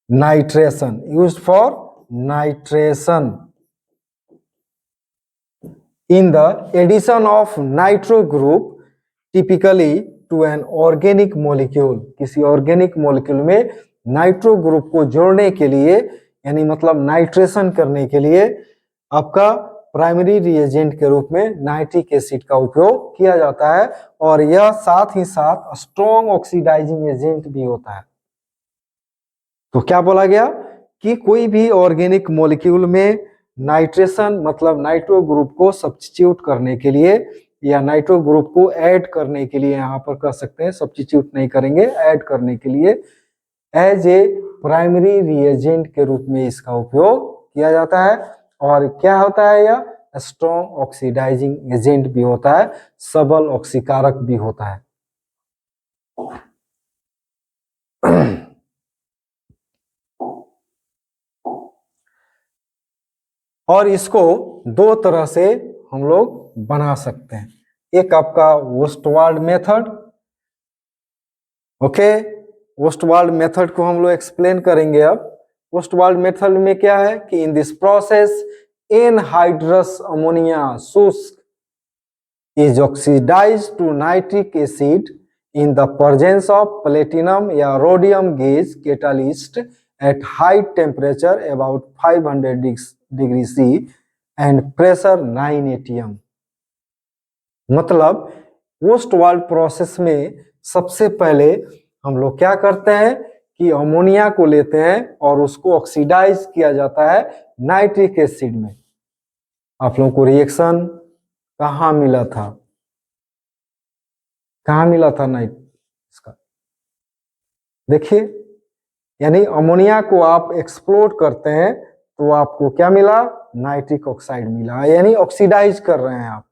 nitration, used for nitration in the addition of nitro group typically to an organic molecule। किसी organic molecule में nitro group को जोड़ने के लिए, यानी मतलब नाइट्रेशन करने के लिए आपका प्राइमरी रिएजेंट के रूप में नाइट्रिक एसिड का उपयोग किया जाता है, और यह साथ ही साथ स्ट्रॉन्ग ऑक्सीडाइजिंग एजेंट भी होता है। तो क्या बोला गया कि कोई भी ऑर्गेनिक मॉलिक्यूल में नाइट्रेशन मतलब नाइट्रो ग्रुप को सब्स्टिट्यूट करने के लिए या नाइट्रो ग्रुप को ऐड करने के लिए, यहाँ पर कह सकते हैं सब्स्टिट्यूट नहीं करेंगे, ऐड करने के लिए एज ए प्राइमरी रिएजेंट के रूप में इसका उपयोग किया जाता है। और क्या होता है, यह स्ट्रॉन्ग ऑक्सीडाइजिंग एजेंट भी होता है, सबल ऑक्सीकारक भी होता है। और इसको दो तरह से हम लोग बना सकते हैं। एक आपका वोस्टवाल्ड मेथड, ओके, वोस्टवाल्ड मेथड को हम लोग एक्सप्लेन करेंगे अब। वोस्टवाल्ड मेथड में क्या है कि in this process anhydrous ammonia शुष्क is oxidised to nitric acid in the presence of platinum या rhodium gauze catalyst at high temperature about 500 degree C and pressure 9 atm। मतलब वोस्टवाल्ड प्रोसेस में सबसे पहले हम लोग क्या करते हैं कि अमोनिया को लेते हैं और उसको ऑक्सीडाइज किया जाता है नाइट्रिक एसिड में। आप लोगों को रिएक्शन कहाँ मिला था, कहाँ मिला था इसका, देखिए, यानी अमोनिया को आप एक्सप्लोड करते हैं तो आपको क्या मिला, नाइट्रिक ऑक्साइड मिला, यानी ऑक्सीडाइज कर रहे हैं आप।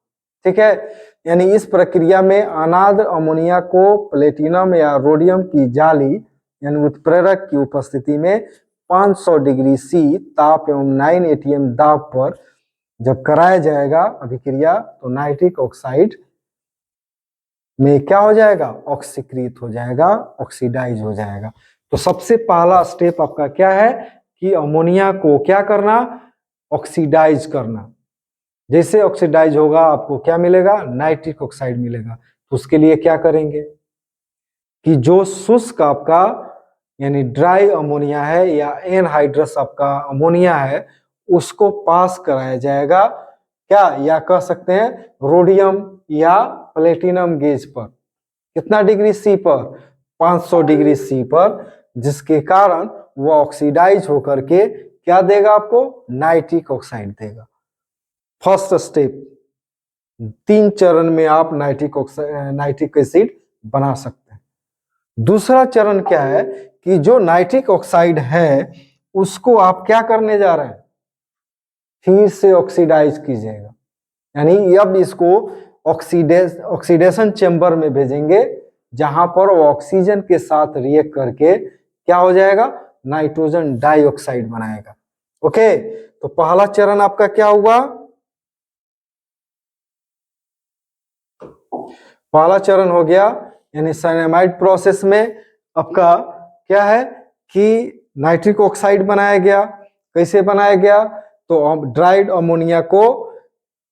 ठीक है, यानी इस प्रक्रिया में अनाद्र अमोनिया को प्लेटिनम या रोडियम की जाली यानी उत्प्रेरक की उपस्थिति में 500 डिग्री C ताप एवं 9 atm दाब पर जब कराया जाएगा अभिक्रिया, तो नाइट्रिक ऑक्साइड में क्या हो जाएगा, ऑक्सीकृत हो जाएगा, ऑक्सीडाइज हो जाएगा। तो सबसे पहला स्टेप आपका क्या है कि अमोनिया को क्या करना, ऑक्सीडाइज करना। जैसे ऑक्सीडाइज होगा आपको क्या मिलेगा, नाइट्रिक ऑक्साइड मिलेगा। तो उसके लिए क्या करेंगे कि जो शुष्क आपका यानी ड्राई अमोनिया है या एनहाइड्रस आपका अमोनिया है, उसको पास कराया जाएगा क्या, या कह सकते हैं रोडियम या प्लेटिनम गेज पर। कितना डिग्री C पर, 500 डिग्री C पर, जिसके कारण वो ऑक्सीडाइज होकर के क्या देगा आपको, नाइट्रिक ऑक्साइड देगा। फर्स्ट स्टेप, 3 चरण में आप नाइट्रिक एसिड बना सकते हैं। दूसरा चरण क्या है कि जो नाइट्रिक ऑक्साइड है उसको आप क्या करने जा रहे हैं, फिर से ऑक्सीडाइज कीजिएगा, यानी अब इसको ऑक्सीडेशन चेंबर में भेजेंगे, जहां पर वो ऑक्सीजन के साथ रिएक्ट करके क्या हो जाएगा, नाइट्रोजन डाइऑक्साइड बनाएगा। ओके, तो पहला चरण आपका क्या हुआ, पहला चरण हो गया, यानी साइनामाइड प्रोसेस में आपका क्या है कि नाइट्रिक ऑक्साइड बनाया गया। कैसे बनाया गया, तो ड्राइड अमोनिया को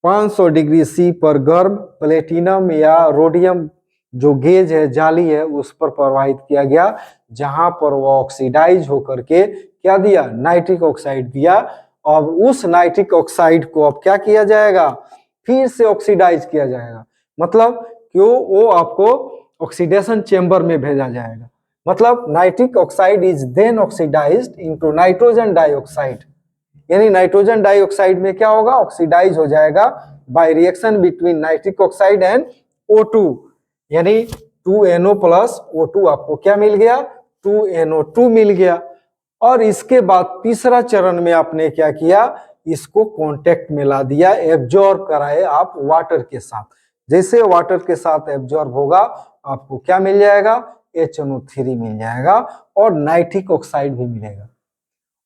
500 डिग्री C पर गर्म प्लेटिनम या रोडियम जो गेज है, जाली है, उस पर प्रवाहित किया गया, जहां पर वो ऑक्सीडाइज होकर के क्या दिया, नाइट्रिक ऑक्साइड दिया। अब उस नाइट्रिक ऑक्साइड को अब क्या किया जाएगा, फिर से ऑक्सीडाइज किया जाएगा, मतलब क्यों, वो आपको ऑक्सीडेशन चेंबर में भेजा जाएगा। मतलब nitric oxide is then oxidised into nitrogen dioxide, यानी नाइट्रोजन डाइऑक्साइड में क्या होगा, ऑक्सीडाइज हो जाएगा by reaction between nitric oxide and O2, यानी 2NO प्लस O2 आपको क्या मिल गया, 2NO2 मिल गया। और इसके बाद तीसरा चरण में आपने क्या किया इसको कांटेक्ट में ला दिया, एब्जॉर्ब कराए आप वाटर के साथ। जैसे वाटर के साथ एब्जॉर्ब होगा आपको क्या मिल जाएगा, HNO3 मिल जाएगा और नाइट्रिक ऑक्साइड भी मिलेगा।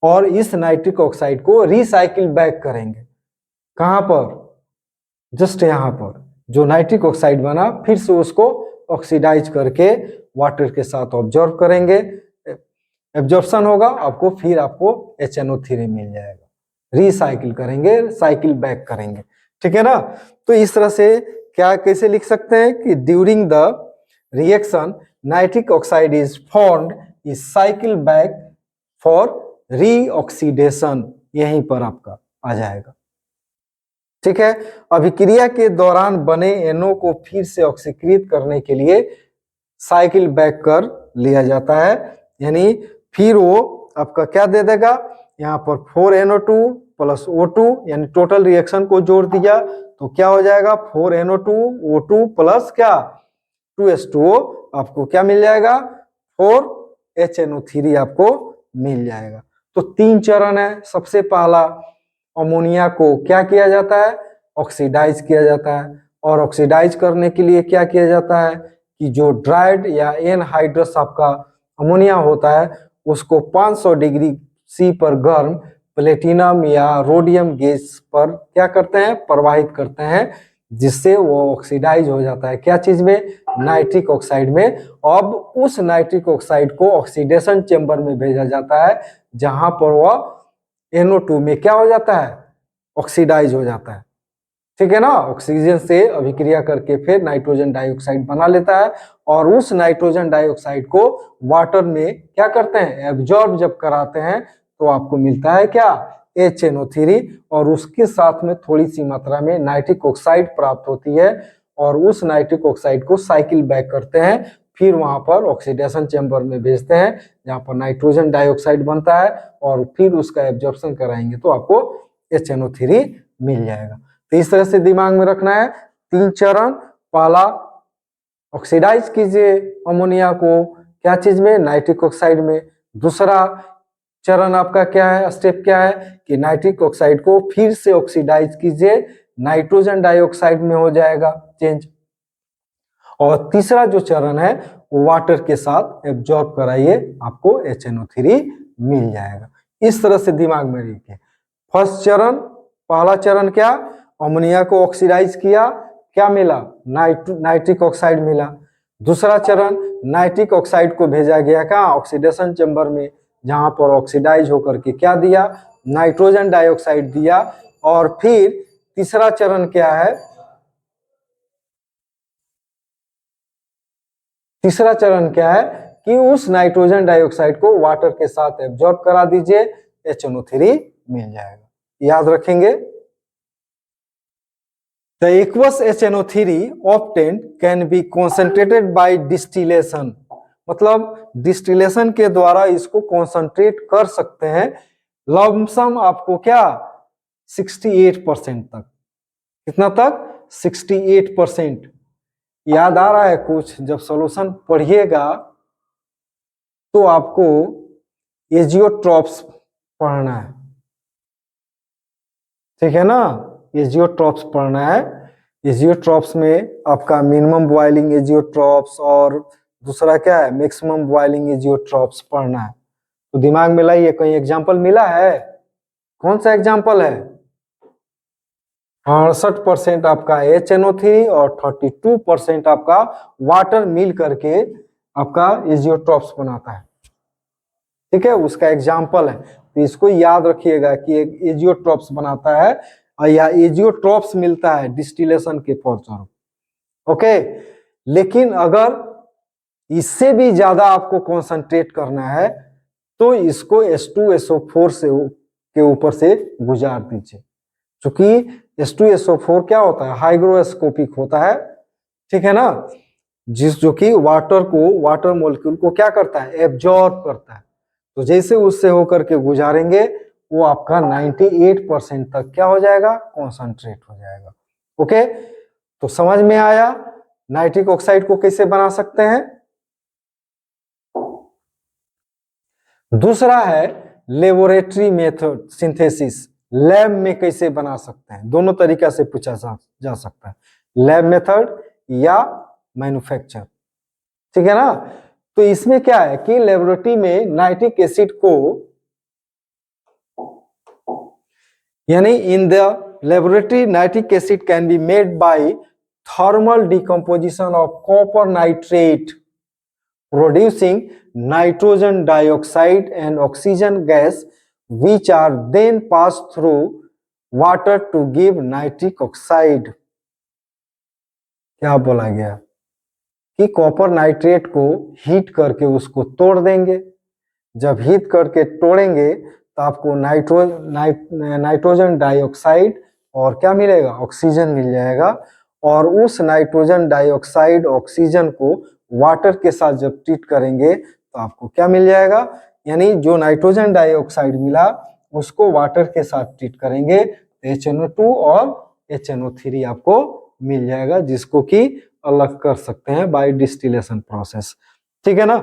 और इस नाइट्रिक ऑक्साइड को रिसाइकिल बैक करेंगे, कहां पर, जस्ट यहाँ पर जो नाइट्रिक ऑक्साइड बना फिर से उसको ऑक्सीडाइज करके वाटर के साथ ऑब्जर्व करेंगे, एब्जॉर्प्शन होगा आपको, फिर आपको HNO3 मिल जाएगा। रिसाइकिल करेंगे, साइकिल बैक करेंगे, ठीक है ना। तो इस तरह से क्या कैसे लिख सकते हैं कि during the reaction nitric oxide is formed is cycle back for reoxidation, यहीं पर आपका आ जाएगा, ठीक है। अभिक्रिया के दौरान बने NO को फिर से ऑक्सीकृत करने के लिए साइकिल बैक कर लिया जाता है, यानी फिर वो आपका क्या दे देगा, यहाँ पर 4NO2 प्लस O2 यानी टोटल रिएक्शन को जोड़ दिया तो क्या हो जाएगा 4NO2 O2 प्लस क्या 2H2O, आपको क्या मिल जाएगा 4HNO3 आपको मिल जाएगा। तो 3 चरण है। सबसे पहला अमोनिया को क्या किया जाता है, ऑक्सीडाइज किया जाता है, और ऑक्सीडाइज करने के लिए क्या किया जाता है कि जो ड्राइड या एनहाइड्रस आपका अमोनिया होता है उसको 500 डिग्री C पर गर्म प्लेटिनम या रोडियम गैस पर क्या करते हैं, प्रवाहित करते हैं, जिससे वो ऑक्सीडाइज हो जाता है क्या चीज में, नाइट्रिक ऑक्साइड में। अब उस नाइट्रिक ऑक्साइड को ऑक्सीडेशन चेंबर में भेजा जाता है जहां पर वह NO2 में क्या हो जाता है, ऑक्सीडाइज हो जाता है, ठीक है ना। ऑक्सीजन से अभिक्रिया करके फिर नाइट्रोजन डाइऑक्साइड बना लेता है और उस नाइट्रोजन डाइऑक्साइड को वाटर में क्या करते हैं, एब्जॉर्ब जब कराते हैं तो आपको मिलता है क्या HNO3, और उसके साथ में थोड़ी सी मात्रा में नाइट्रिक ऑक्साइड प्राप्त होती है और उस नाइट्रिक ऑक्साइड को साइकिल बैक करते हैं, फिर वहां पर ऑक्सीडेशन चेंबर में भेजते हैं जहां पर नाइट्रोजन डाइऑक्साइड बनता है और फिर उसका एब्जॉर्प्शन कराएंगे तो आपको HNO3 मिल जाएगा। तो इस तरह से दिमाग में रखना है 3 चरण। पहला ऑक्सीडाइज कीजिए अमोनिया को क्या चीज में, नाइट्रिक ऑक्साइड में। दूसरा चरण आपका क्या है, स्टेप क्या है कि नाइट्रिक ऑक्साइड को फिर से ऑक्सीडाइज कीजिए, नाइट्रोजन डाइऑक्साइड में हो जाएगा चेंज। और तीसरा जो चरण है वो वाटर के साथ एब्जॉर्ब कराइए, आपको HNO3 मिल जाएगा। इस तरह से दिमाग में रखिए। फर्स्ट चरण, पहला चरण क्या, अमोनिया को ऑक्सीडाइज किया, क्या मिला, नाइट्रिक ऑक्साइड मिला। दूसरा चरण नाइट्रिक ऑक्साइड को भेजा गया कहाँ, ऑक्सीडेशन चेंबर में, जहां पर ऑक्सीडाइज होकर के क्या दिया, नाइट्रोजन डाइऑक्साइड दिया। और फिर तीसरा चरण क्या है, तीसरा चरण क्या है कि उस नाइट्रोजन डाइऑक्साइड को वाटर के साथ एब्जॉर्ब करा दीजिए, HNO3 मिल जाएगा। याद रखेंगे। The aqueous HNO3 obtained can be concentrated by distillation, मतलब डिस्टिलेशन के द्वारा इसको कॉन्सेंट्रेट कर सकते हैं। लमसम आपको क्या 68% तक, कितना तक 68%। याद आ रहा है कुछ, जब सॉल्यूशन पढ़िएगा तो आपको एजियोट्रॉप्स पढ़ना है, ठीक है ना, एजियोट्रॉप्स पढ़ना है। एजियोट्रॉप्स में आपका मिनिमम बॉइलिंग एजियोट्रॉप्स और दूसरा क्या है मैक्सिमम बॉइलिंग एजियोट्रॉप्स पढ़ना है। तो दिमाग में लाइए, कहीं एग्जांपल मिला है, कौन सा एग्जांपल है, 68% आपका HNO3 और 32% आपका वाटर मिल करके आपका एजियोट्रॉप्स बनाता है, ठीक है, उसका एग्जाम्पल है। तो इसको याद रखिएगा कि एक एजियोट्रॉप्स बनाता है और या एजियोट्रॉप्स मिलता है डिस्टिलेशन के फलस्वरूप, ओके। लेकिन अगर इससे भी ज्यादा आपको कॉन्सेंट्रेट करना है तो इसको H2SO4 से के ऊपर से गुजार दीजिए, क्योंकि H2SO4 क्या होता है, हाइग्रोस्कोपिक होता है, ठीक है ना, जो कि वाटर मॉलिक्यूल को क्या करता है, एब्जॉर्ब करता है। तो जैसे उससे होकर के गुजारेंगे वो आपका 98% तक क्या हो जाएगा, कॉन्सेंट्रेट हो जाएगा, ओके। तो समझ में आया नाइट्रिक ऑक्साइड को कैसे बना सकते हैं। दूसरा है लेबोरेटरी मेथड सिंथेसिस, लैब में कैसे बना सकते हैं, दोनों तरीका से पूछा जा सकता है, लैब मेथड या मैन्युफैक्चर, ठीक है ना। तो इसमें क्या है कि लेबोरेटरी में नाइट्रिक एसिड को, यानी in the laboratory nitric acid can be made by thermal decomposition of copper nitrate producing nitrogen dioxide and oxygen gas which are then passed through water to give nitric oxide। क्या बोला गया कि copper nitrate को heat करके उसको तोड़ देंगे, जब हीट करके तोड़ेंगे तो आपको नाइट्रोजन डाइऑक्साइड और क्या मिलेगा, ऑक्सीजन मिल जाएगा। और उस नाइट्रोजन डाइऑक्साइड ऑक्सीजन को वाटर के साथ जब ट्रीट करेंगे तो आपको क्या मिल जाएगा, यानी जो नाइट्रोजन डाइऑक्साइड मिला उसको वाटर के साथ ट्रीट करेंगे तो HNO2 और HNO3 आपको मिल जाएगा, जिसको कि अलग कर सकते हैं बाय डिस्टिलेशन प्रोसेस, ठीक है ना।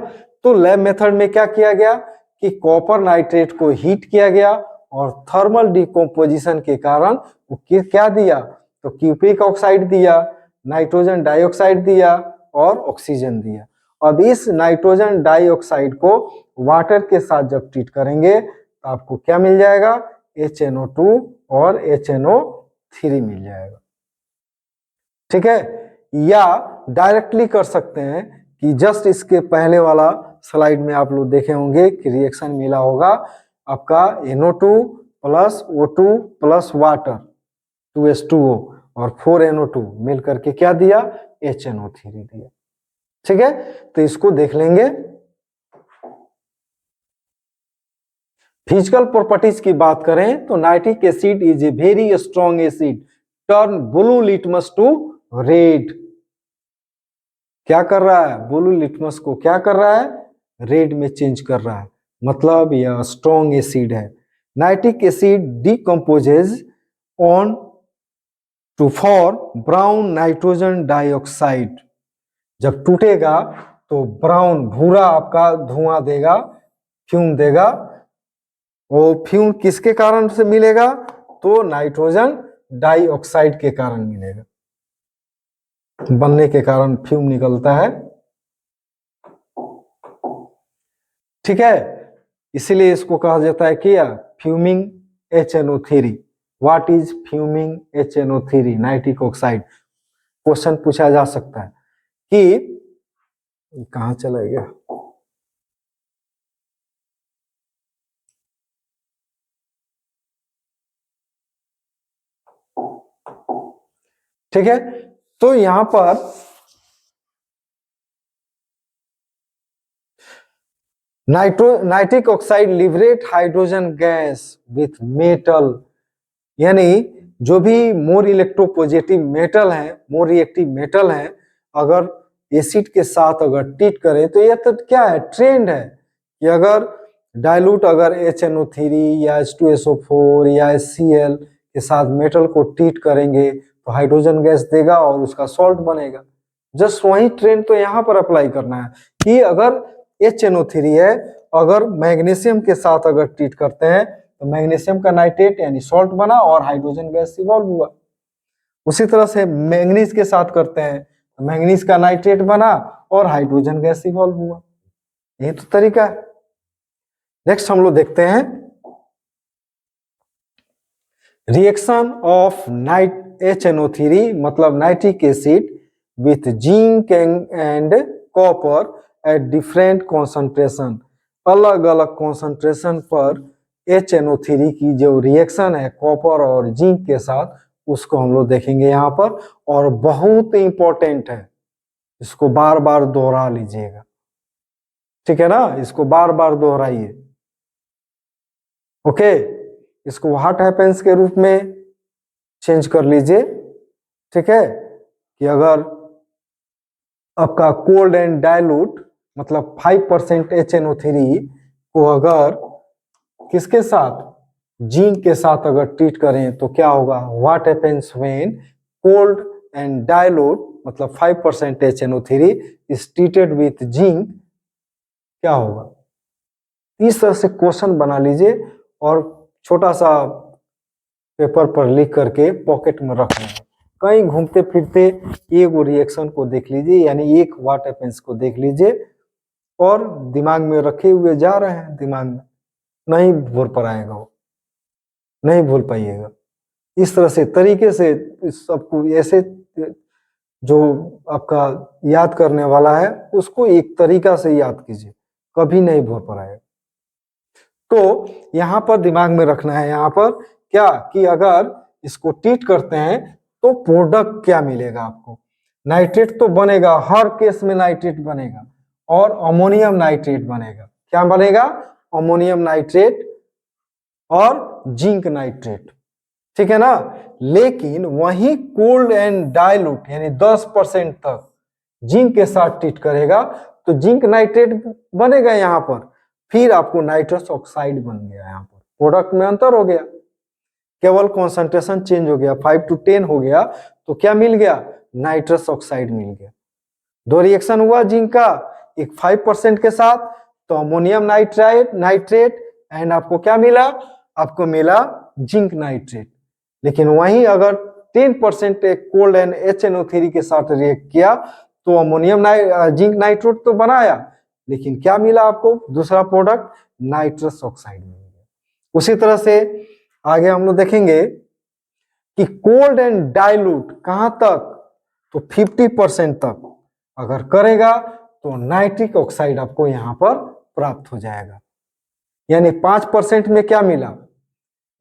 तो लैब मेथड में क्या किया गया कि कॉपर नाइट्रेट को हीट किया गया और थर्मल डिकम्पोजिशन के कारण वो क्या दिया, तो क्यूप्रिक ऑक्साइड दिया, नाइट्रोजन डाइऑक्साइड दिया और ऑक्सीजन दिया। अब इस नाइट्रोजन डाइऑक्साइड को वाटर के साथ जब ट्रीट करेंगे तो आपको क्या मिल जाएगा, HNO2 और HNO3 मिल जाएगा, ठीक है। या डायरेक्टली कर सकते हैं कि जस्ट इसके पहले वाला स्लाइड में आप लोग देखे होंगे कि रिएक्शन मिला होगा आपका NO2 plus O2 plus water 2H2O और 4NO2 मिल करके क्या दिया, HNO3 दिया, ठीक है। तो इसको देख लेंगे। फिजिकल प्रॉपर्टीज की बात करें तो nitric acid is a very strong acid, turn blue litmus to red. क्या कर रहा है, ब्लू लिटमस को क्या कर रहा है, रेड में चेंज कर रहा है, मतलब यह स्ट्रॉन्ग एसिड है। Nitric acid decomposes on to form brown nitrogen dioxide, जब टूटेगा तो ब्राउन भूरा आपका धुआं देगा, फ्यूम देगा। वो फ्यूम किसके कारण से मिलेगा, तो नाइट्रोजन डाइऑक्साइड के कारण मिलेगा, बनने के कारण फ्यूम निकलता है, ठीक है। इसीलिए इसको कहा जाता है कि fuming HNO3। What is fuming HNO3 nitric oxide, question पूछा जा सकता है कि कहां चला गया, ठीक है। तो यहां पर nitric oxide liberate hydrogen gas with metal, यानी जो भी मोर इलेक्ट्रोपॉजिटिव मेटल है, मोर रिएक्टिव मेटल है, अगर एसिड के साथ अगर ट्रीट करें तो यह तो क्या है, ट्रेंड है कि अगर डाइल्यूट अगर HNO3 या H2SO4 या HCl के साथ मेटल को ट्रीट करेंगे तो हाइड्रोजन गैस देगा और उसका सॉल्ट बनेगा। जस्ट वही ट्रेंड तो यहाँ पर अप्लाई करना है कि अगर HNO3 है, अगर मैग्नीशियम के साथ अगर ट्रीट करते हैं तो मैग्नीशियम का नाइट्रेट यानी सॉल्ट बना और हाइड्रोजन गैस इवॉल्व हुआ। उसी तरह से मैंगनीज के साथ करते हैं तो मैंगनीज का नाइट्रेट बना और हाइड्रोजन गैस इवॉल्व हुआ, यही तो तरीका है। नेक्स्ट हम लोग देखते हैं रिएक्शन ऑफ HNO3 मतलब nitric acid with zinc and copper at different concentration, अलग अलग कॉन्सेंट्रेशन पर HNO3 की जो रिएक्शन है कॉपर और जिंक के साथ, उसको हम लोग देखेंगे यहाँ पर, और बहुत इंपॉर्टेंट है, इसको बार बार दोहरा लीजिएगा, ठीक है ना, इसको बार बार दोहराइए, ओके। इसको व्हाट हैपेंस के रूप में चेंज कर लीजिए, ठीक है, कि अगर आपका कोल्ड एंड डाइल्यूट मतलब 5% HNO3 को अगर किसके साथ, जिंक के साथ अगर ट्रीट करें तो क्या होगा, what happens when cold and dilute मतलब 5% HNO3 is treated with zinc, क्या होगा। इस तरह से क्वेश्चन बना लीजिए और छोटा सा पेपर पर लिख करके पॉकेट में रख लेंगे। कहीं घूमते फिरते एक रिएक्शन को देख लीजिए, यानी एक व्हाट हैपेंस को देख लीजिए और दिमाग में रखे हुए जा रहे हैं, दिमाग में नहीं भूल पाएगा, वो नहीं भूल पाइएगा। इस तरह से तरीके से इस सबको ऐसे जो आपका याद करने वाला है उसको एक तरीका से याद कीजिए, कभी नहीं भूल पाएगा। तो यहाँ पर दिमाग में रखना है, यहाँ पर क्या कि अगर इसको ट्रीट करते हैं तो प्रोडक्ट क्या मिलेगा आपको। नाइट्रेट तो बनेगा, हर केस में नाइट्रेट बनेगा और अमोनियम नाइट्रेट बनेगा। क्या बनेगा? अमोनियम नाइट्रेट और जिंक नाइट्रेट, ठीक है ना। लेकिन वही कोल्ड एंड डाइल्यूट यानी 10% तक जिंक के साथ ट्रीट करेगा तो जिंक नाइट्रेट बनेगा यहाँ पर, फिर आपको नाइट्रस ऑक्साइड बन गया। यहाँ पर प्रोडक्ट में अंतर हो गया, केवल कॉन्सेंट्रेशन चेंज हो गया, 5 to 10 हो गया तो क्या मिल गया? नाइट्रस ऑक्साइड मिल गया। दो रिएक्शन हुआ जिंक का, एक 5% के साथ तो अमोनियम नाइट्रेट एंड आपको क्या मिला? आपको मिला जिंक नाइट्रेट। लेकिन वहीं अगर 10% एक कोल्ड एंड HNO3 के साथ रिएक्ट किया तो अमोनियम जिंक नाइट्रेट तो बनाया, लेकिन क्या मिला आपको? दूसरा प्रोडक्ट नाइट्रस ऑक्साइड मिल गया। उसी तरह से आगे हम लोग देखेंगे कि कोल्ड एंड डाइल्यूट कहां तक? तो 50% तक अगर करेगा तो नाइट्रिक ऑक्साइड आपको यहां पर प्राप्त हो जाएगा। यानी 5% में क्या मिला?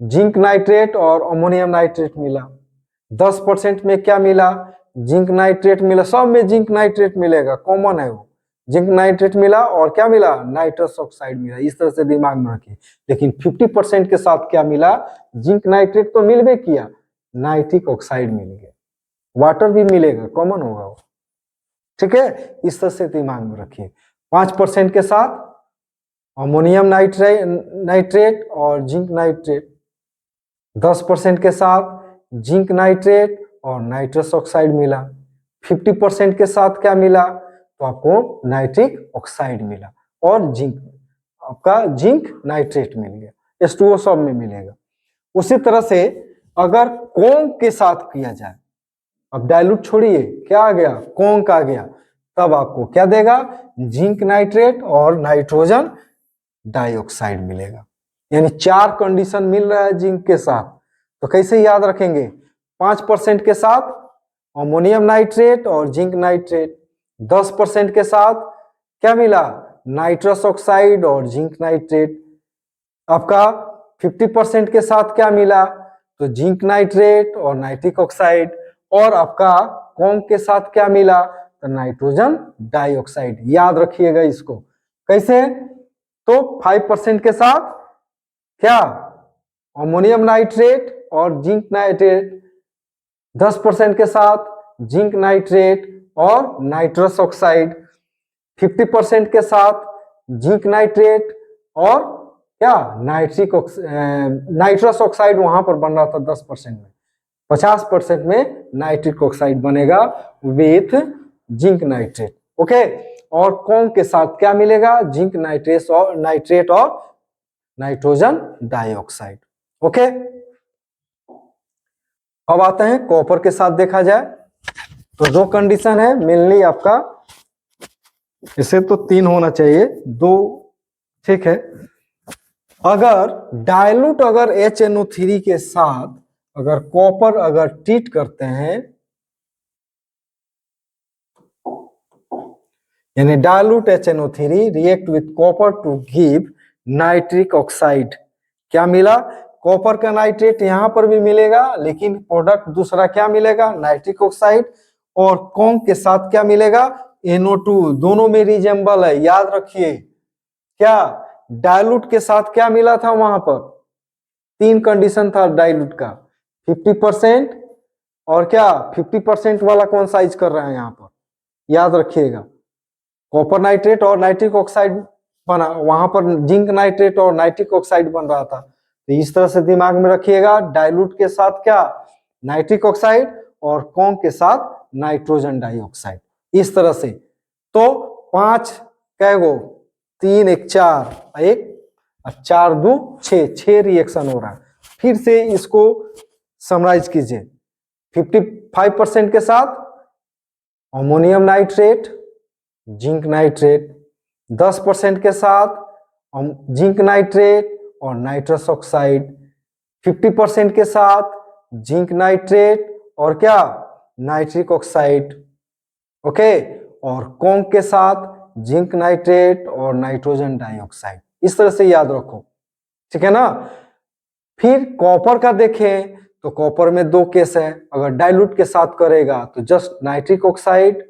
जिंक नाइट्रेट और अमोनियम नाइट्रेट मिला। 10% में क्या मिला? जिंक नाइट्रेट मिला, सब में जिंक नाइट्रेट मिलेगा, कॉमन है वो। जिंक नाइट्रेट मिला और क्या मिला? नाइट्रस ऑक्साइड मिला। इस तरह से दिमाग में रखिए। लेकिन 50% के साथ क्या मिला? जिंक नाइट्रेट तो मिल भी किया, नाइट्रिक ऑक्साइड मिल गया, वाटर भी मिलेगा, कॉमन होगा वो, ठीक है। इस तरह से दिमाग में रखिए। 5% के साथ अमोनियम नाइट्रेट और जिंक नाइट्रेट, 10% के साथ जिंक नाइट्रेट और नाइट्रस ऑक्साइड मिला, 50% के साथ क्या मिला? तो आपको नाइट्रिक ऑक्साइड मिला और जिंक, आपका जिंक नाइट्रेट मिल गया, H2O सब में मिलेगा। उसी तरह से अगर कॉन्क के साथ किया जाए, अब डाइल्यूट छोड़िए, क्या आ गया? कॉन्क आ गया, तब आपको क्या देगा? जिंक नाइट्रेट और नाइट्रोजन डाइऑक्साइड मिलेगा। यानी 4 कंडीशन मिल रहा है जिंक के साथ। तो कैसे याद रखेंगे? 5% के साथ अमोनियम नाइट्रेट और जिंक नाइट्रेट, 10% के साथ क्या मिला? नाइट्रस ऑक्साइड और जिंक नाइट्रेट। आपका 50% के साथ क्या मिला? तो जिंक नाइट्रेट और नाइट्रिक ऑक्साइड। और आपका कॉन्क के साथ क्या मिला? तो नाइट्रोजन डाइऑक्साइड। याद रखिएगा इसको। कैसे? तो 5% के साथ क्या? अमोनियम नाइट्रेट और जिंक नाइट्रेट, 10% के साथ जिंक नाइट्रेट और नाइट्रस ऑक्साइड, 50% के साथ जिंक नाइट्रेट और क्या? नाइट्रस ऑक्साइड वहां पर बन रहा था 10% में, 50% में नाइट्रिक ऑक्साइड बनेगा विथ जिंक नाइट्रेट। ओके। और कॉन्क के साथ क्या मिलेगा? जिंक नाइट्रेट और नाइट्रोजन डाइऑक्साइड। ओके। अब आते हैं कॉपर के साथ। देखा जाए तो दो कंडीशन है मेनली आपका, इसे तो 3 होना चाहिए, 2 ठीक है। अगर डाइल्यूट अगर HNO3 के साथ अगर कॉपर अगर ट्रीट करते हैं, यानी dilute HNO3 react with copper two give nitric oxide, क्या मिला? कॉपर का नाइट्रेट यहां पर भी मिलेगा, लेकिन प्रोडक्ट दूसरा क्या मिलेगा? Nitric oxide. और कॉन्क के साथ क्या मिलेगा? NO2। दोनों में रिजेंबल है, याद रखिए। क्या? डाइल्यूट के साथ क्या मिला था वहां पर? 3 कंडीशन था डाइल्यूट का, 50% और क्या? 50% वाला कौन सा यूज कर रहे हैं यहाँ पर? याद रखिएगा, कॉपर नाइट्रेट और नाइट्रिक ऑक्साइड बना, वहां पर जिंक नाइट्रेट और नाइट्रिक ऑक्साइड बन रहा था। तो इस तरह से दिमाग में रखिएगा, डाइल्यूट के साथ क्या? नाइट्रिक ऑक्साइड और कॉन्क के साथ नाइट्रोजन डाइऑक्साइड। इस तरह से तो 5 कैगो, 3 1 4 1 4 2 6 रिएक्शन हो रहा है। फिर से इसको समराइज कीजिए। 55% के साथ अमोनियम नाइट्रेट, जिंक नाइट्रेट, 10% के साथ जिंक नाइट्रेट और नाइट्रस ऑक्साइड, 50% के साथ जिंक नाइट्रेट और क्या, नाइट्रिक ऑक्साइड, ओके, और कॉन्क के साथ जिंक नाइट्रेट और नाइट्रोजन डाइऑक्साइड। इस तरह से याद रखो, ठीक है ना। फिर कॉपर का देखें तो कॉपर में दो केस है, अगर डाइल्यूट के साथ करेगा तो जस्ट नाइट्रिक ऑक्साइड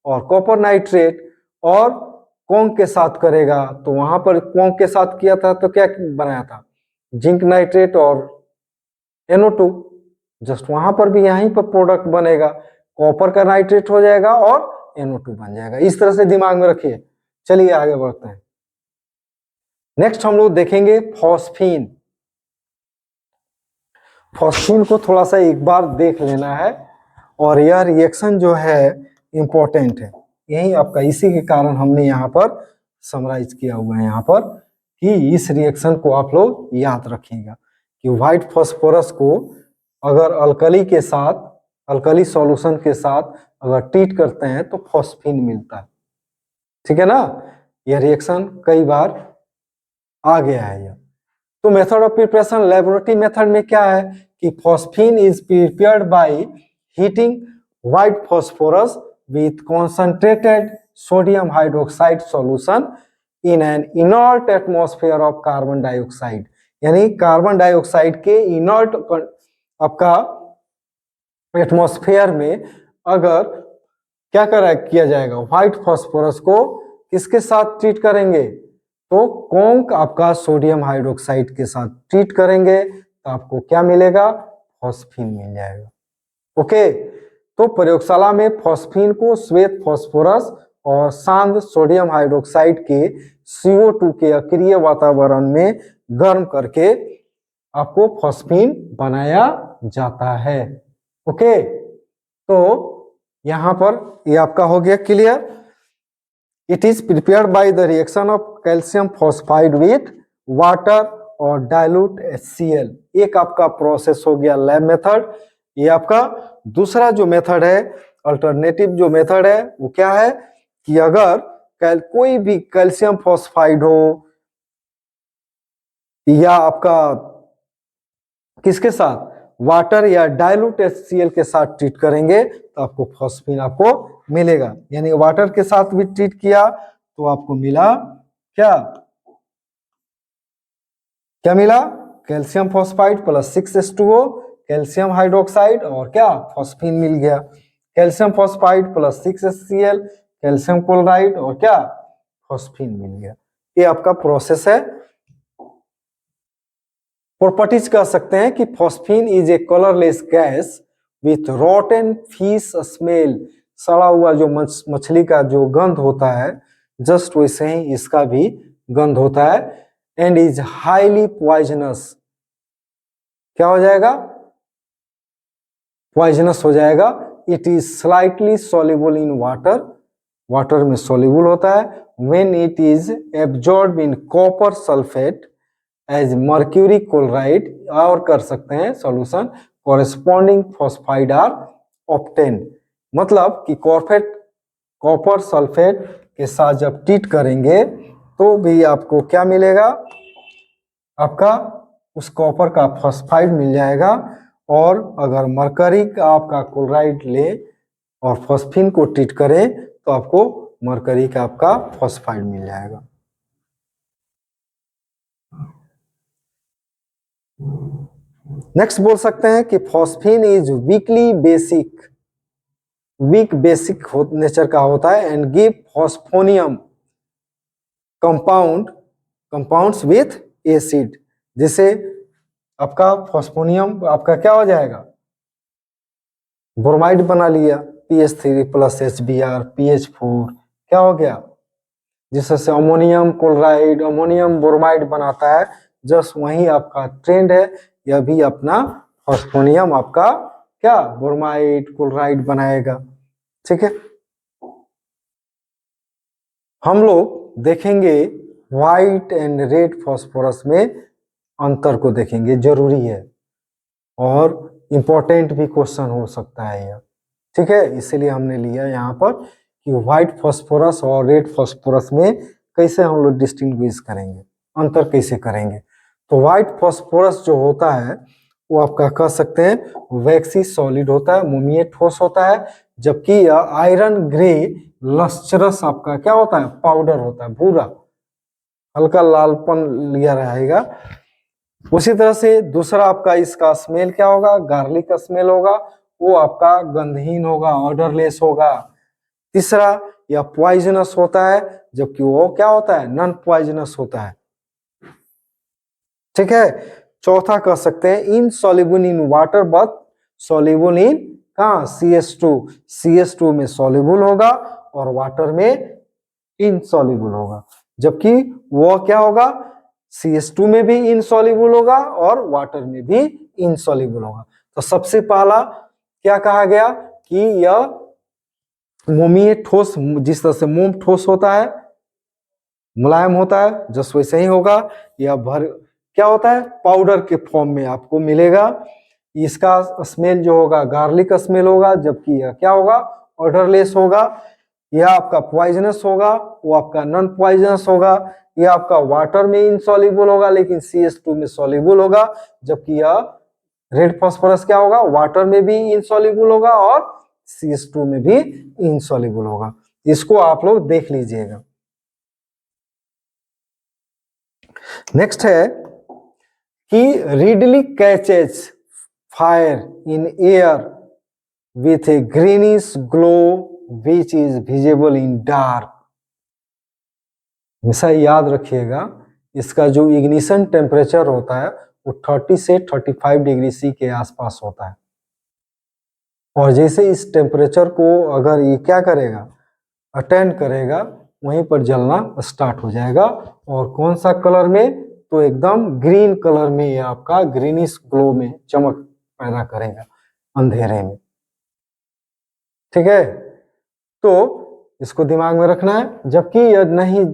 और कॉपर नाइट्रेट, और कॉन्क के साथ करेगा तो वहां पर कॉन्क के साथ किया था तो क्या बनाया था, जिंक नाइट्रेट और NO2, जस्ट वहां पर भी यहीं पर प्रोडक्ट बनेगा, कॉपर का नाइट्रेट हो जाएगा और NO2 बन जाएगा। इस तरह से दिमाग में रखिए। चलिए आगे बढ़ते हैं। नेक्स्ट हम लोग देखेंगे फॉस्फीन। फॉस्फीन को थोड़ा सा एक बार देख लेना है, और यह रिएक्शन जो है इंपॉर्टेंट है, यही आपका, इसी के कारण हमने यहाँ पर समराइज किया हुआ है यहाँ पर, कि इस रिएक्शन को आप लोग याद रखिएगा कि व्हाइट फॉस्फोरस को अगर अल्कली के साथ, अल्कली सॉल्यूशन के साथ अगर ट्रीट करते हैं तो फॉस्फीन मिलता है, ठीक है ना। यह रिएक्शन कई बार आ गया है यह। तो method of preparation, laboratory method में क्या है कि phosphine is prepared by heating white phosphorus with concentrated sodium hydroxide solution in an inert atmosphere of carbon dioxide, यानी कार्बन डाइऑक्साइड के इनर्ट आपका एटमॉस्फेयर में अगर क्या किया जाएगा, व्हाइट फॉस्फोरस को किसके साथ ट्रीट करेंगे, तो कॉन्क आपका सोडियम हाइड्रोक्साइड के साथ ट्रीट करेंगे तो आपको क्या मिलेगा, फॉस्फीन मिल जाएगा, ओके। तो प्रयोगशाला में फॉस्फीन को श्वेत फॉस्फोरस और शांत सोडियम हाइड्रोक्साइड के CO2 के अक्रिय वातावरण में गर्म करके आपको फॉस्फीन बनाया जाता है, ओके। तो यहां पर ये आपका हो गया clear. It is prepared by the reaction of calcium phosphide with water और डाइल्यूट HCl। एक आपका प्रोसेस हो गया लैब मेथड। ये आपका दूसरा जो मेथड है, अल्टरनेटिव जो मेथड है, वो क्या है कि अगर कोई भी कैल्शियम फॉस्फाइड हो या आपका किसके साथ, वाटर या डाइल्यूट HCl के साथ ट्रीट करेंगे तो आपको फॉस्फीन आपको मिलेगा। यानी वाटर के साथ भी ट्रीट किया तो आपको मिला क्या, क्या मिला, calcium phosphide plus 6H2O, calcium hydroxide और क्या, फॉस्फीन मिल गया। Calcium phosphide plus 6HCl, calcium chloride और क्या, फॉस्फीन मिल गया। ये आपका प्रोसेस है। प्रॉपर्टीज कह सकते हैं कि phosphine is a colourless gas with रॉटन fish smell. सड़ा हुआ जो मछली का जो गंध होता है, जस्ट वैसे ही इसका भी गंध होता है। एंड इज हाईली पॉइजनस, क्या हो जाएगा, पॉइजनस हो जाएगा। It is slightly soluble in water, water में सॉल्युबल होता है। When it is absorb in copper sulphate as mercury chloride, और कर सकते हैं solution, corresponding phosphide are obtained. मतलब कि कॉपर सल्फेट के साथ जब ट्रीट करेंगे तो भी आपको क्या मिलेगा, आपका उस कॉपर का फॉस्फाइड मिल जाएगा। और अगर मरकरी का आपका क्लोराइड ले और फॉस्फीन को ट्रीट करें तो आपको मरकरी का आपका फॉस्फाइड मिल जाएगा। नेक्स्ट बोल सकते हैं कि phosphine is weakly basic, weak basic nature का होता है and give phosphonium compounds with acid. जिसे आपका फॉस्फोनियम आपका क्या हो जाएगा, ब्रोमाइड बना लिया, PH3 प्लस HBr PH4 क्या हो गया, जिससे अमोनियम क्लोराइड, अमोनियम ब्रोमाइड बनाता है। जस्ट वही आपका ट्रेंड है, यह भी अपना फॉस्फोनियम आपका क्या, ब्रोमाइड क्लोराइड बनाएगा, ठीक है। हम लोग देखेंगे व्हाइट एंड रेड फॉस्फोरस में अंतर को देखेंगे, जरूरी है। और इंपॉर्टेंट भी क्वेश्चन हो सकता है यह, ठीक है। इसीलिए हमने लिया यहाँ पर कि व्हाइट फास्फोरस और रेड फास्फोरस में कैसे हम लोग डिस्टिंग्विश करेंगे, अंतर कैसे करेंगे। तो व्हाइट फास्फोरस जो होता है वो आपका कह सकते हैं वैक्सी सॉलिड होता है, मोमीय ठोस होता है, जबकि यह आयरन ग्रे लस्चरस आपका क्या होता है, पाउडर होता है, भूरा, हल्का लालपन लिया रहेगा। उसी तरह से दूसरा आपका इसका स्मेल क्या होगा, गार्लिक का स्मेल होगा, वो आपका गंधहीन होगा, ऑर्डरलेस होगा। तीसरा यह पॉइजनस होता है, जबकि वो क्या होता है, नॉन पॉइजनस होता है, ठीक है। चौथा कह सकते हैं insoluble in water but soluble in कहाँ, CH2, CH2 में सॉल्युबल होगा और वाटर में इनसॉल्युबल होगा, जबकि वो क्या होगा, CH2 में भी इनसॉल्युबल होगा और वाटर में भी इनसॉल्युबल होगा। तो सबसे पहला क्या कहा गया कि यह मोमीय ठोस, जिस तरह से मोम ठोस होता है, मुलायम होता है, जस्ट वैसे ही होगा। यह भर क्या होता है, पाउडर के फॉर्म में आपको मिलेगा। इसका स्मेल जो होगा गार्लिक स्मेल होगा, जबकि यह क्या होगा, ऑर्डरलेस होगा। यह आपका पॉइजनस होगा, वो आपका नॉन पॉइजनस होगा। यह आपका वाटर में इनसॉल्युबल होगा लेकिन CH2 में सॉल्युबल होगा, जबकि यह रेड फास्फोरस क्या होगा, वाटर में भी इनसॉल्युबल होगा और CH2 में भी इनसॉल्युबल होगा। इसको आप लोग देख लीजिएगा। नेक्स्ट है कि readily catches fire in air with A greenish glow which is visible in dark. हमेशा याद रखिएगा, इसका जो इग्निशन टेम्परेचर होता है वो 30 से 35 डिग्री C के आसपास होता है, और जैसे इस टेम्परेचर को अगर ये क्या करेगा, अटेंड करेगा, वहीं पर जलना स्टार्ट हो जाएगा। और कौन सा कलर में, तो एकदम ग्रीन कलर में, ये आपका ग्रीनिश ग्लो में चमक पैदा करेगा अंधेरे में, ठीक है। तो इसको दिमाग में रखना है, जबकि यह नहीं,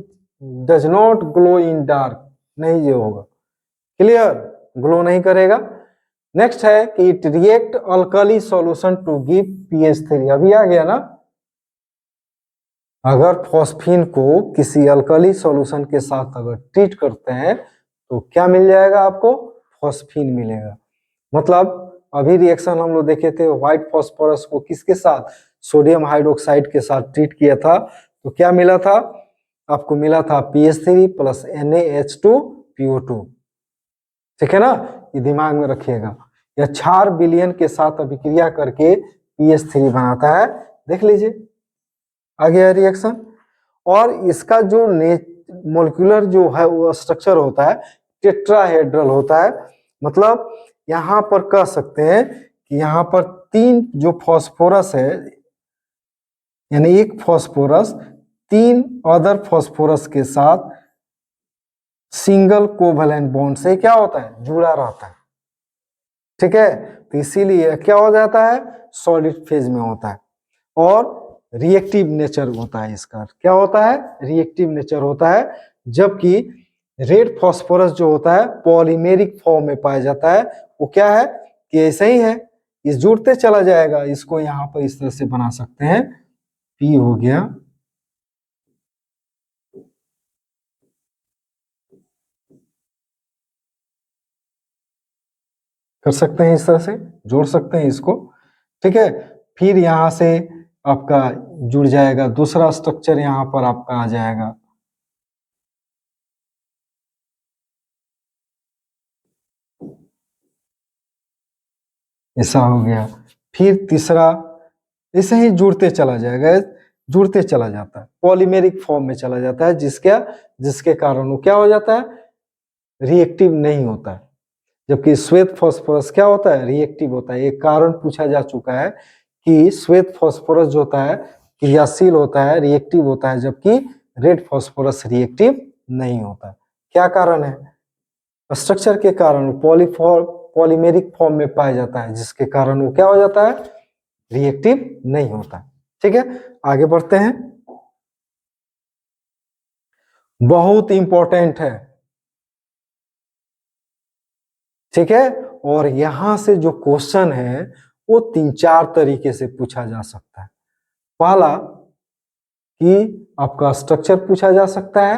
does not glow in dark, नहीं ये होगा, क्लियर, ग्लो नहीं करेगा। नेक्स्ट है कि it react alkali solution to give pH3, अभी आ गया ना। अगर फॉस्फीन को किसी अल्कली सॉल्यूशन के साथ अगर ट्रीट करते हैं तो क्या मिल जाएगा आपको, फॉस्फीन मिलेगा। मतलब अभी रिएक्शन हम लोग देखे थे, व्हाइट फास्फोरस को किसके साथ, सोडियम हाइड्रोक्साइड के साथ ट्रीट किया था, तो क्या मिला था आपको, मिला था pH3 प्लस NaH2PO2, ठीक है ना। ये दिमाग में रखिएगा, यह क्षार विलयन के साथ अभिक्रिया करके pH3 बनाता है, देख लीजिए आ गया रिएक्शन। और इसका जो मोलिकुलर जो है वो स्ट्रक्चर होता है टेट्राहेड्रल होता है। मतलब यहाँ पर कह सकते हैं कि यहाँ पर 3 जो फास्फोरस है, यानी एक फास्फोरस 3 अदर फास्फोरस के साथ सिंगल कोवैलेंट बॉन्ड से क्या होता है, जुड़ा रहता है, ठीक है। तो इसीलिए क्या हो जाता है, सॉलिड फेज में होता है और रिएक्टिव नेचर होता है इसका, क्या होता है, रिएक्टिव नेचर होता है। जबकि रेड फास्फोरस जो होता है पॉलीमेरिक फॉर्म में पाया जाता है, वो क्या है कि ऐसे ही है, इस जुड़ते चला जाएगा। इसको यहाँ पर इस तरह से बना सकते हैं, P हो गया, कर सकते हैं इस तरह से, जोड़ सकते हैं इसको, ठीक है। फिर यहाँ से आपका जुड़ जाएगा दूसरा स्ट्रक्चर, यहाँ पर आपका आ जाएगा, ऐसा हो गया। फिर तीसरा, ऐसे ही जुड़ते चला जाएगा, जुड़ते चला जाता है, पॉलीमेरिक फॉर्म में चला जाता है, जिसके कारण वो क्या हो जाता है, रिएक्टिव नहीं होता है। जबकि श्वेत फास्फोरस क्या होता है, रिएक्टिव होता है। एक कारण पूछा जा चुका है कि श्वेत फास्फोरस जो होता है क्रियाशील होता है, रिएक्टिव होता है, जबकि रेड फास्फोरस रिएक्टिव नहीं होता है। क्या कारण है, स्ट्रक्चर के कारण, पॉलीमेरिक फॉर्म में पाया जाता है, जिसके कारण वो क्या हो जाता है, रिएक्टिव नहीं होता, ठीक है। आगे बढ़ते हैं, बहुत इंपॉर्टेंट है, ठीक है। और यहां से जो क्वेश्चन है वो 3-4 तरीके से पूछा जा सकता है। पहला कि आपका स्ट्रक्चर पूछा जा सकता है,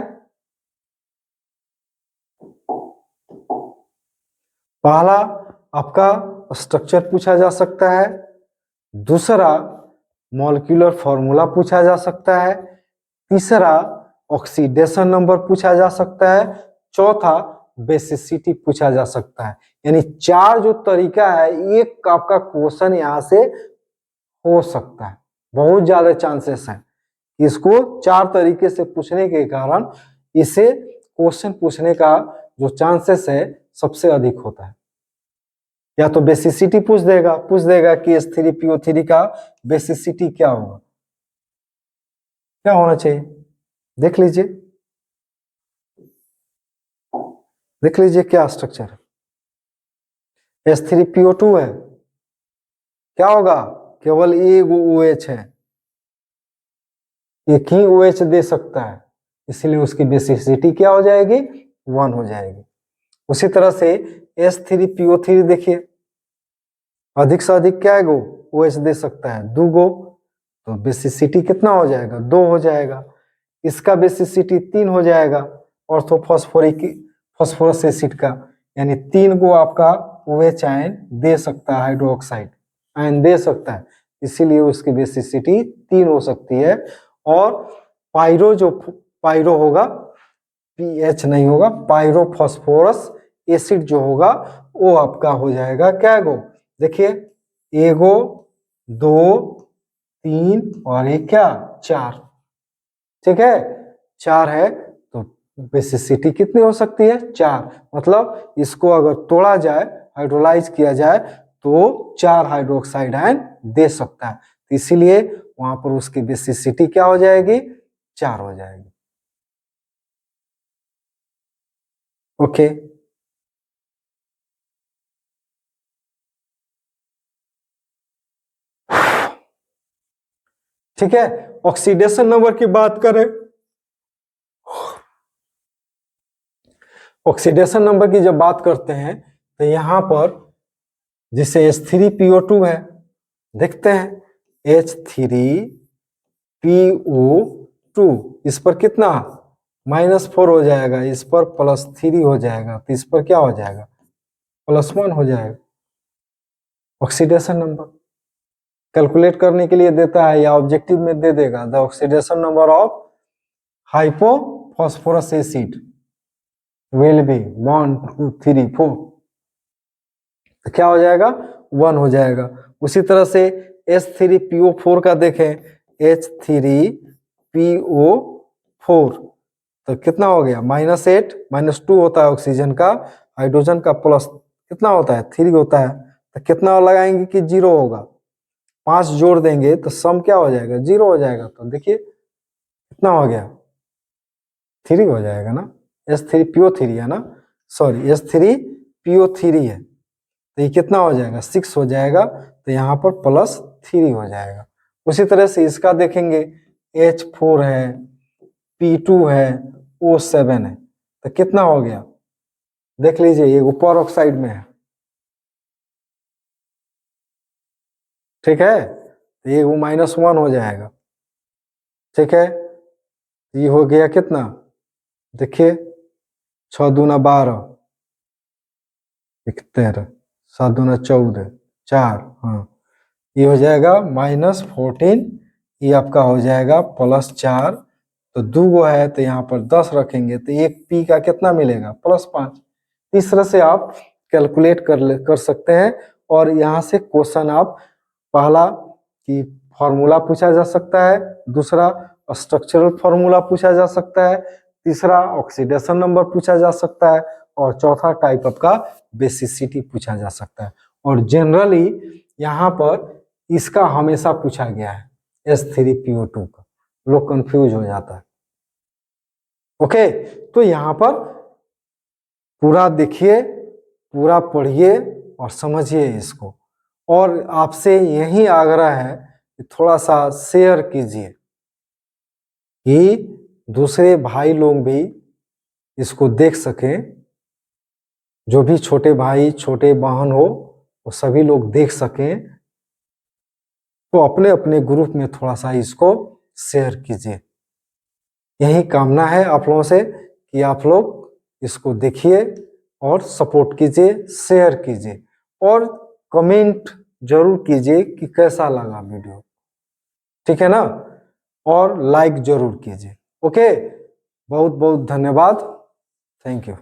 पहला आपका स्ट्रक्चर पूछा जा सकता है, दूसरा मॉलिक्यूलर फॉर्मूला पूछा जा सकता है, तीसरा ऑक्सीडेशन नंबर पूछा जा सकता है, चौथा बेसिसिटी पूछा जा सकता है। यानी 4 जो तरीका है, एक आपका क्वेश्चन यहां से हो सकता है। बहुत ज्यादा चांसेस हैं इसको 4 तरीके से पूछने के कारण इसे क्वेश्चन पूछने का जो चांसेस है सबसे अधिक होता है। या तो बेसिसिटी पूछ देगा कि H3PO3 का बेसिसिटी क्या होगा, क्या होना चाहिए, देख लीजिए क्या स्ट्रक्चर है। H3PO2 है, क्या होगा, केवल एक OH है, एक ही OH दे सकता है, इसलिए उसकी बेसिसिटी क्या हो जाएगी, 1 हो जाएगी। उसी तरह से H3PO3 देखिए, अधिक से अधिक क्या है गो OH दे सकता है, 2 गो, तो बेसिसिटी कितना हो जाएगा, 2 हो जाएगा। इसका बेसिसिटी 3 हो जाएगा फॉस्फोरस एसिड का, यानी 3 गो आपका OH आयन दे सकता है, हाइड्रोक्साइड आयन दे सकता है, इसीलिए उसकी बेसिसिटी 3 हो सकती है। और पायरो होगा, पीएच नहीं होगा, पायरोफॉस्फोरस एसिड जो होगा वो आपका हो जाएगा क्या गो, देखिए एगो, 2, 3 और एक क्या 4, ठीक है 4 है, तो बेसिसिटी कितनी हो सकती है, 4। मतलब इसको अगर तोड़ा जाए, हाइड्रोलाइज किया जाए तो 4 हाइड्रोक्साइड आयन दे सकता है, तो इसीलिए वहां पर उसकी बेसिसिटी क्या हो जाएगी, 4 हो जाएगी। ओके ठीक है। ऑक्सीडेशन नंबर की बात करें, ऑक्सीडेशन नंबर की जब बात करते हैं तो यहां पर जैसे H3PO2 है, देखते हैं H3PO2, इस पर कितना -4 हो जाएगा, इस पर +3 हो जाएगा, तो इस पर क्या हो जाएगा, +1 हो जाएगा। ऑक्सीडेशन नंबर कैलकुलेट करने के लिए देता है या ऑब्जेक्टिव में दे देगा, the oxidation number of hypophosphorous acid will be 1 2 3 4, तो क्या हो जाएगा, 1 हो जाएगा। उसी तरह से H3PO4 का देखें, H3PO4 तो कितना हो गया, -8, -2 होता है ऑक्सीजन का, हाइड्रोजन का प्लस कितना होता है, 3 होता है, तो कितना लगाएंगे कि 0 होगा, 5 जोड़ देंगे तो सम क्या हो जाएगा, 0 हो जाएगा। तो देखिए कितना हो गया, 3 हो जाएगा ना, H3PO3 है ना, सॉरी H3PO3 है, तो ये कितना हो जाएगा, 6 हो जाएगा, तो यहाँ पर +3 हो जाएगा। उसी तरह से इसका देखेंगे, H4 है, P2 है, O7 है, तो कितना हो गया, देख लीजिए ये ऊपर ऑक्साइड में है, ठीक है, तो ये वो -1 हो जाएगा, ठीक है। ये हो गया कितना, देखिए 6 दूना 12, 13, 7 दूना 14, 4, हाँ ये हो जाएगा -14, ये आपका हो जाएगा +4, तो 2 गो है तो यहाँ पर 10 रखेंगे, तो एक पी का कितना मिलेगा, +5। इस तरह से आप कैलकुलेट कर सकते हैं। और यहाँ से क्वेश्चन आप पहला कि फॉर्मूला पूछा जा सकता है, दूसरा स्ट्रक्चरल फॉर्मूला पूछा जा सकता है, तीसरा ऑक्सीडेशन नंबर पूछा जा सकता है, और चौथा टाइप आपका बेसिसिटी पूछा जा सकता है। और जनरली यहाँ पर इसका हमेशा पूछा गया है, H3PO2 का, लोग कंफ्यूज हो जाता है। ओके, तो यहाँ पर पूरा देखिए, पूरा पढ़िए और समझिए इसको, और आपसे यही आग्रह है कि थोड़ा सा शेयर कीजिए कि दूसरे भाई लोग भी इसको देख सकें जो भी छोटे भाई छोटे बहन हो वो सभी लोग देख सकें, तो अपने अपने ग्रुप में थोड़ा सा इसको शेयर कीजिए। यही कामना है आप लोगों से कि आप लोग इसको देखिए और सपोर्ट कीजिए, शेयर कीजिए और कमेंट जरूर कीजिए कि कैसा लगा वीडियो, ठीक है ना, और लाइक जरूर कीजिए। ओके, बहुत बहुत धन्यवाद, थैंक यू।